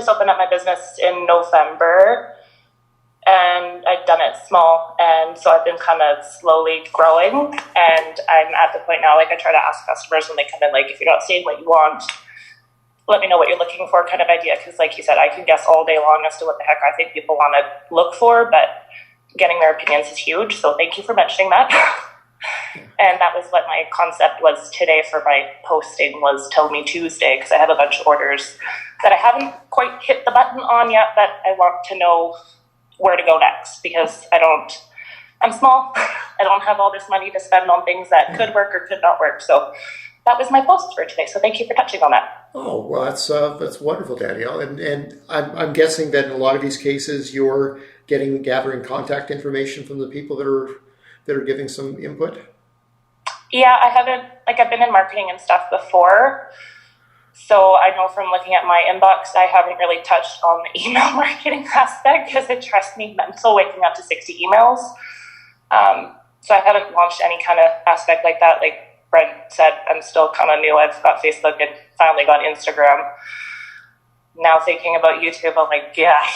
opened up my business in November, and I've done it small, and so I've been kind of slowly growing, and I'm at the point now, like I try to ask customers when they come in, like, if you're not seeing what you want, let me know what you're looking for kind of idea, because like you said, I can guess all day long as to what the heck I think people want to look for, but getting their opinions is huge, so thank you for mentioning that. And that was what my concept was today for my posting, was Tell Me Tuesday, because I have a bunch of orders that I haven't quite hit the button on yet that I want to know where to go next, because I'm small, I don't have all this money to spend on things that could work or could not work, so that was my post for today, so thank you for touching on that. Oh, well, that's wonderful, Danielle. And I'm guessing that in a lot of these cases, you're gathering contact information from the people that are giving some input. Yeah, I've been in marketing and stuff before, so I know from looking at my inbox, I haven't really touched on the email marketing aspect because it drives me mental waking up to 60 emails. So I haven't launched any kind of aspect like that. Like Brent said, I'm still kind of new. I've got Facebook and finally got Instagram. Now thinking about YouTube, I'm like, yeah.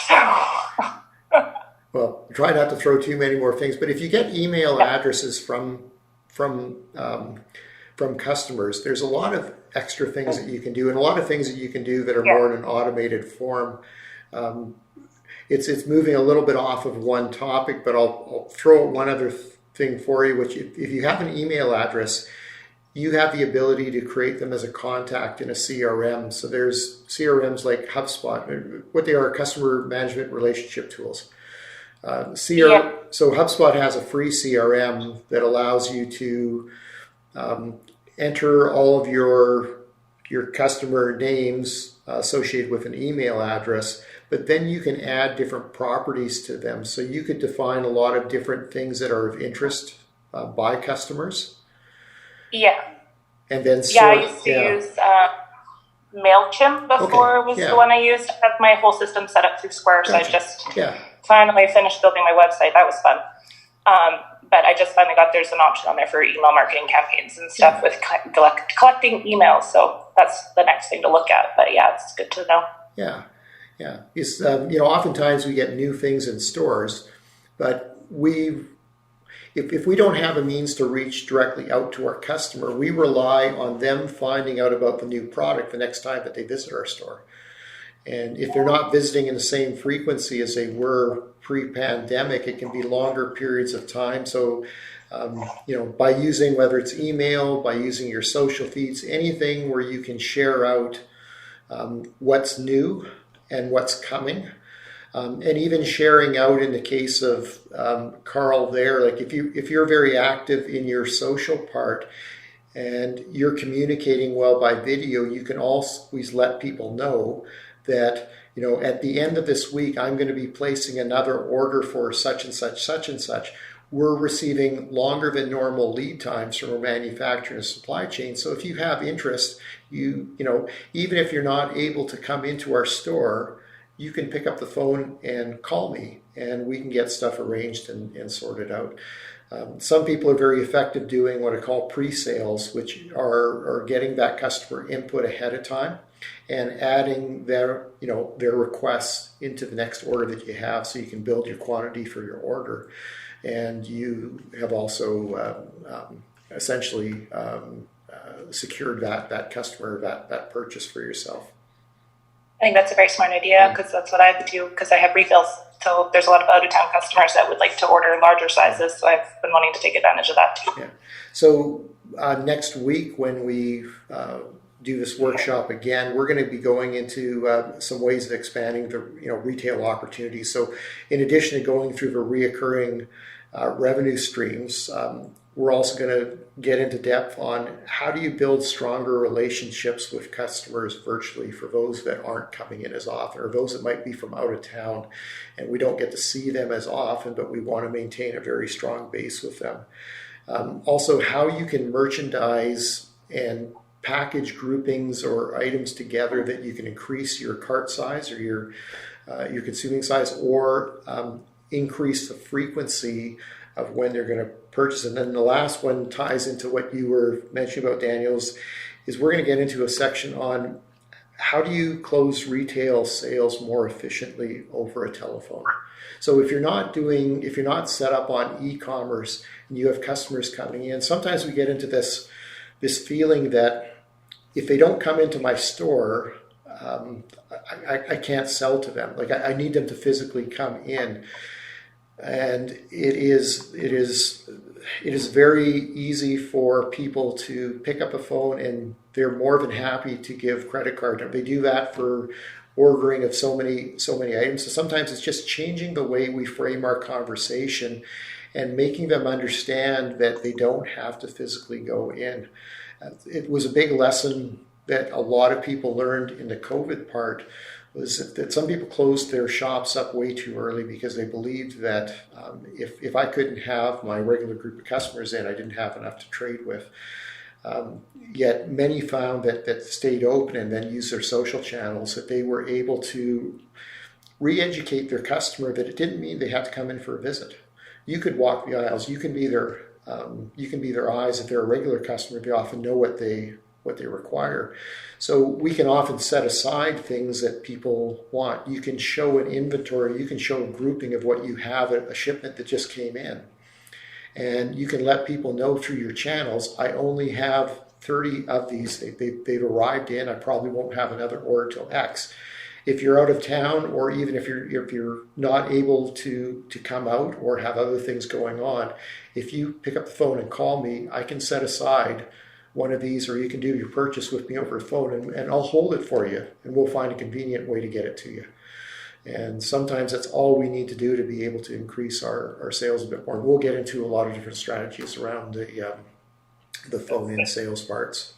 Well, try not to throw too many more things, but if you get email addresses from customers, there's a lot of extra things that you can do, and a lot of things that you can do that are more in an automated form. It's moving a little bit off of one topic, but I'll throw one other thing for you, which if you have an email address, you have the ability to create them as a contact in a CRM. So there's CRMs like HubSpot, what they are, customer management relationship tools. So HubSpot has a free CRM that allows you to enter all of your customer names associated with an email address, but then you can add different properties to them. So you could define a lot of different things that are of interest by customers. Yeah. And then I used to use MailChimp before was the one I used. I have my whole system set up through Square, so I just finally finished building my website. That was fun. But I just finally got there's an option on there for email marketing campaigns and stuff with collecting emails. So that's the next thing to look at. But yeah, it's good to know. Yeah. It's, oftentimes we get new things in stores, but if we don't have a means to reach directly out to our customer, we rely on them finding out about the new product the next time that they visit our store. And if they're not visiting in the same frequency as they were pre-pandemic, it can be longer periods of time. So, by using, whether it's email, by using your social feeds, anything where you can share out what's new and what's coming. And even sharing out in the case of Carl there, like if you're very active in your social part and you're communicating well by video, you can always let people know that, at the end of this week, I'm going to be placing another order for such and such. We're receiving longer than normal lead times from our manufacturer and supply chain. So if you have interest, even if you're not able to come into our store, you can pick up the phone and call me, and we can get stuff arranged and sorted out. Some people are very effective doing what I call pre-sales, which are getting that customer input ahead of time and adding their requests into the next order that you have, so you can build your quantity for your order. And you have also essentially secured that customer, that purchase for yourself. I think that's a very smart idea, because that's what I do, because I have refills. So there's a lot of out-of-town customers that would like to order larger sizes. So I've been wanting to take advantage of that too. Yeah. So next week when we do this workshop again, we're going to be going into some ways of expanding the retail opportunities. So in addition to going through the reoccurring revenue streams, we're also going to get into depth on how do you build stronger relationships with customers virtually for those that aren't coming in as often, or those that might be from out of town and we don't get to see them as often, but we want to maintain a very strong base with them. Also, how you can merchandise and package groupings or items together that you can increase your cart size or your consuming size, or increase the frequency of when they're going to purchase. And then the last one ties into what you were mentioning about, Daniels, is we're going to get into a section on how do you close retail sales more efficiently over a telephone. So if you're not set up on e-commerce and you have customers coming in, sometimes we get into this feeling that if they don't come into my store, I can't sell to them. Like I need them to physically come in. And it is very easy for people to pick up a phone, and they're more than happy to give credit card. They do that for ordering of so many items. So sometimes it's just changing the way we frame our conversation and making them understand that they don't have to physically go in. It was a big lesson that a lot of people learned in the COVID part, was that some people closed their shops up way too early because they believed that if I couldn't have my regular group of customers in, I didn't have enough to trade with. Yet many found that stayed open and then used their social channels, that they were able to re-educate their customer that it didn't mean they had to come in for a visit. You could walk the aisles. You can be their eyes. If they're a regular customer, they often know what they require. So we can often set aside things that people want. You can show an inventory, you can show a grouping of what you have, a shipment that just came in. And you can let people know through your channels, I only have 30 of these. They've arrived in, I probably won't have another order till X. If you're out of town, or even if you're not able to come out or have other things going on, if you pick up the phone and call me, I can set aside one of these, or you can do your purchase with me over the phone, and I'll hold it for you, and we'll find a convenient way to get it to you. And sometimes that's all we need to do to be able to increase our sales a bit more. We'll get into a lot of different strategies around the phone-in sales parts.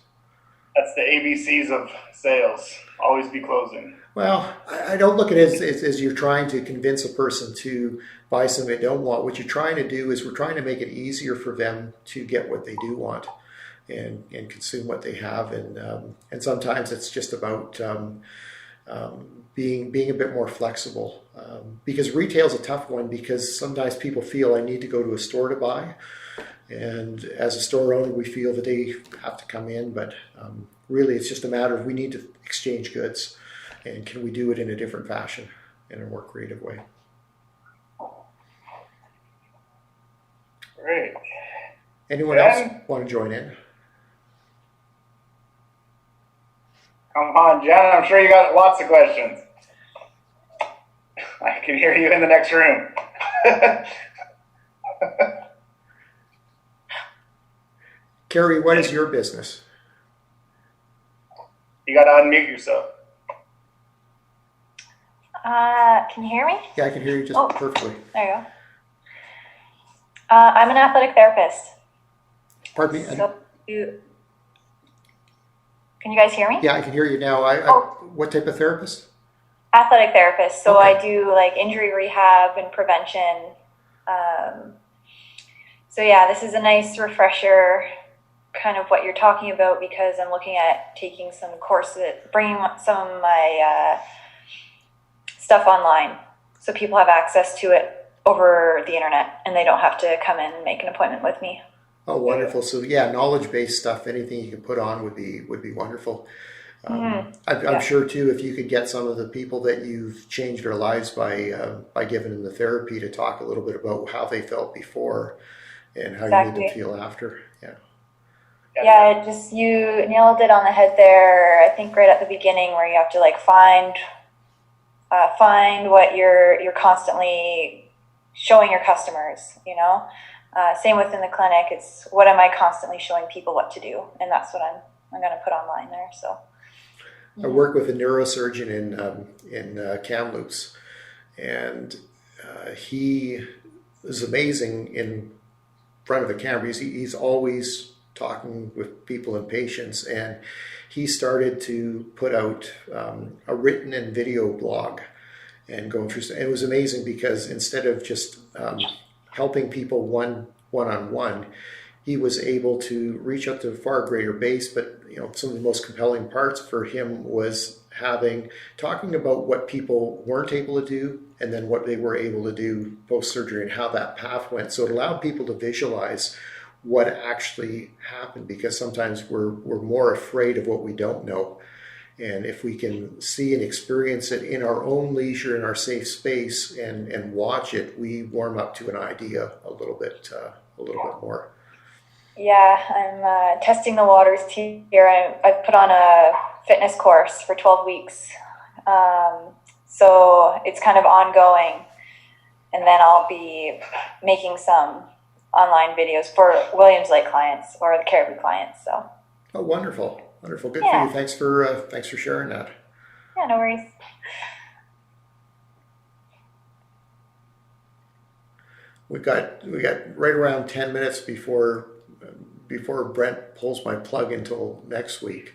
That's the ABCs of sales. Always be closing. Well, I don't look at it as you're trying to convince a person to buy something they don't want. What you're trying to do is we're trying to make it easier for them to get what they do want and consume what they have. And sometimes it's just about being a bit more flexible. Because retail's a tough one because sometimes people feel I need to go to a store to buy. And as a store owner, we feel that they have to come in, but really it's just a matter of we need to exchange goods. And can we do it in a different fashion, in a more creative way? Great. Anyone else want to join in? Come on, Jen. I'm sure you got lots of questions. I can hear you in the next room. Carrie, what is your business? You got to unmute yourself. Can you hear me? Yeah, I can hear you just perfectly. There you go. I'm an athletic therapist. Pardon me? So can you guys hear me? Yeah, I can hear you now. What type of therapist? Athletic therapist. So Okay. I do like injury rehab and prevention. So yeah, this is a nice refresher, kind of what you're talking about, because I'm looking at taking some courses, bringing some of my stuff online so people have access to it over the internet and they don't have to come in and make an appointment with me. Oh, wonderful. So yeah, knowledge-based stuff, anything you can put on would be wonderful. I'm sure too, if you could get some of the people that you've changed their lives by giving them the therapy to talk a little bit about how they felt before and how you made them feel after. Yeah. Yeah, you nailed it on the head there. I think right at the beginning where you have to like find what you're constantly showing your customers, you know. Same within the clinic. It's what am I constantly showing people what to do, and that's what I'm going to put online there. So I work with a neurosurgeon in Kamloops, and he is amazing in front of a camera. He's always talking with people and patients, and he started to put out a written and video blog and going through. It was amazing because instead of just helping people one-on-one, he was able to reach out to a far greater base. But some of the most compelling parts for him was talking about what people weren't able to do and then what they were able to do post-surgery and how that path went. So it allowed people to visualize what actually happened, because sometimes we're more afraid of what we don't know. And if we can see and experience it in our own leisure, in our safe space, and watch it, we warm up to an idea a little bit more. yeah, I'm testing the waters here. I've put on a fitness course for 12 weeks. So it's kind of ongoing. And then I'll be making some online videos for Williams Lake clients or the Caribou clients. So. Oh, wonderful. Good for you. Thanks for sharing that. Yeah, no worries. We got right around 10 minutes before Brent pulls my plug until next week.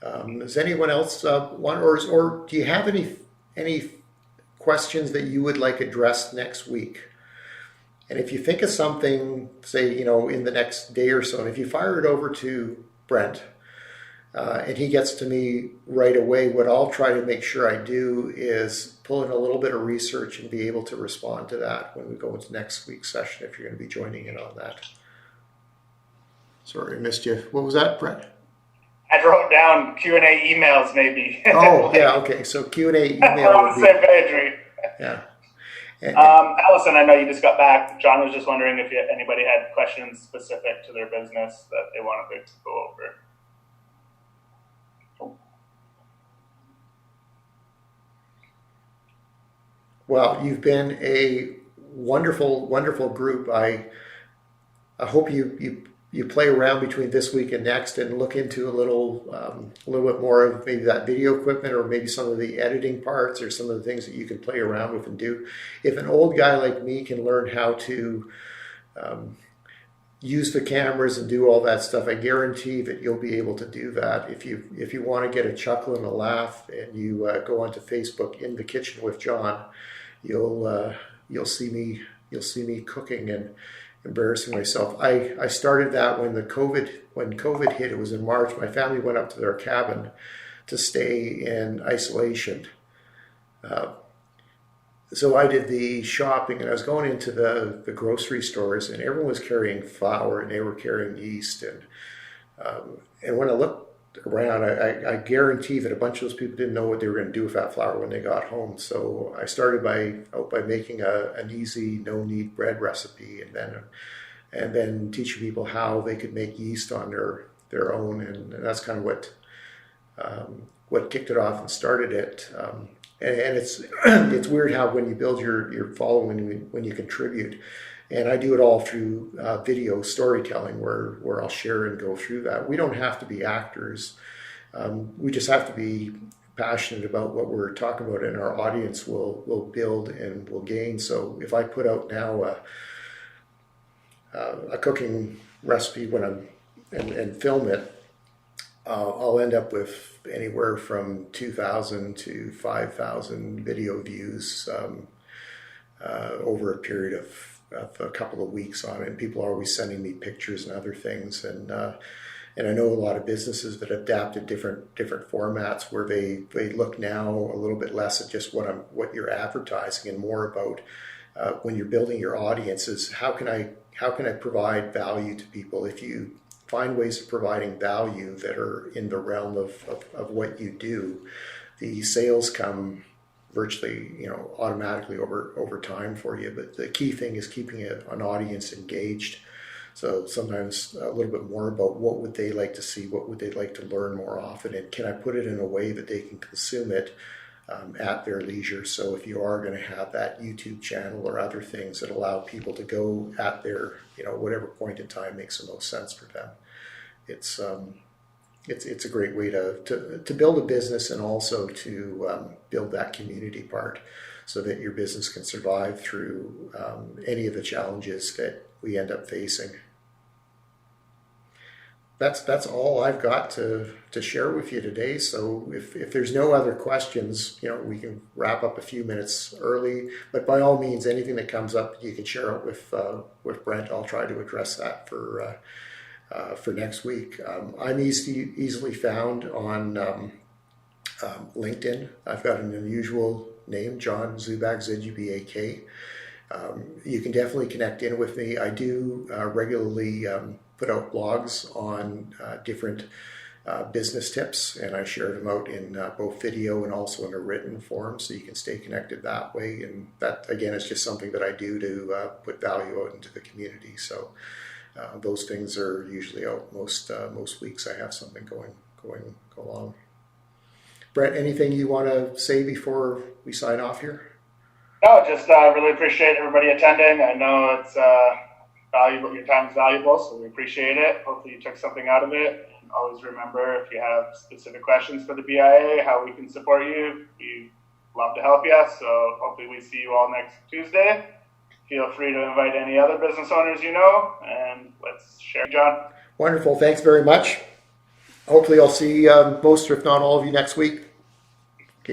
Does anyone else want, or do you have any questions that you would like addressed next week? And if you think of something, say, in the next day or so, and if you fire it over to Brent, and he gets to me right away, what I'll try to make sure I do is pull in a little bit of research and be able to respond to that when we go into next week's session, if you're going to be joining in on that. Sorry, I missed you. What was that, Brent? I wrote down Q&A emails, maybe. Oh, yeah, okay. So Q&A email. We're on the same page, right? Yeah. Allison, I know you just got back. John was just wondering if anybody had questions specific to their business that they wanted to go over. Well, you've been a wonderful, wonderful group. I hope you play around between this week and next and look into a little bit more of maybe that video equipment, or maybe some of the editing parts, or some of the things that you can play around with and do. If an old guy like me can learn how to use the cameras and do all that stuff, I guarantee that you'll be able to do that. If you want to get a chuckle and a laugh, and you go onto Facebook in the kitchen with John, you'll see me cooking and embarrassing myself. I started that when COVID hit. It was in March. My family went up to their cabin to stay in isolation. So I did the shopping, and I was going into the grocery stores, and everyone was carrying flour, and they were carrying yeast, and when I looked around, I guarantee that a bunch of those people didn't know what they were going to do with that flour when they got home. So I started by making an easy no-knead bread recipe, and then teaching people how they could make yeast on their own, and that's kind of what kicked it off and started it. And it's weird how when you build your following, when you contribute, and I do it all through video storytelling, where I'll share and go through that. We don't have to be actors. We just have to be passionate about what we're talking about, and our audience will build and will gain. So if I put out now a cooking recipe and film it, I'll end up with anywhere from 2,000 to 5,000 video views over a period of a couple of weeks on it. And people are always sending me pictures and other things. And I know a lot of businesses that adapted different formats, where they look now a little bit less at just what you're advertising, and more about when you're building your audiences, how can I provide value to people? If you find ways of providing value that are in the realm of what you do, the sales come virtually, automatically over time for you. But the key thing is keeping an audience engaged. So sometimes a little bit more about what would they like to see, what would they like to learn more often, and can I put it in a way that they can consume it at their leisure. So if you are going to have that YouTube channel or other things that allow people to go at their, whatever point in time makes the most sense for them, it's a great way to build a business, and also to build that community part, so that your business can survive through any of the challenges that we end up facing. That's all I've got to share with you today. So if there's no other questions, we can wrap up a few minutes early. But by all means, anything that comes up, you can share it with Brent. I'll try to address that for next week. I'm easily found on LinkedIn. I've got an unusual name, John Zubak, Z-U-B-A-K. You can definitely connect in with me. I do regularly put out blogs on different business tips, and I share them out in both video and also in a written form, so you can stay connected that way. And that, again, is just something that I do to put value out into the community. So those things are usually out most weeks. I have something going along. Brett, anything you want to say before we sign off here? No, just really appreciate everybody attending. I know it's valuable. Your time is valuable, so we appreciate it. Hopefully you took something out of it. And always remember, if you have specific questions for the BIA, how we can support you, we'd love to help you. So hopefully we see you all next Tuesday. Feel free to invite any other business owners and let's share. John. Wonderful. Thanks very much. Hopefully I'll see most, if not all of you, next week.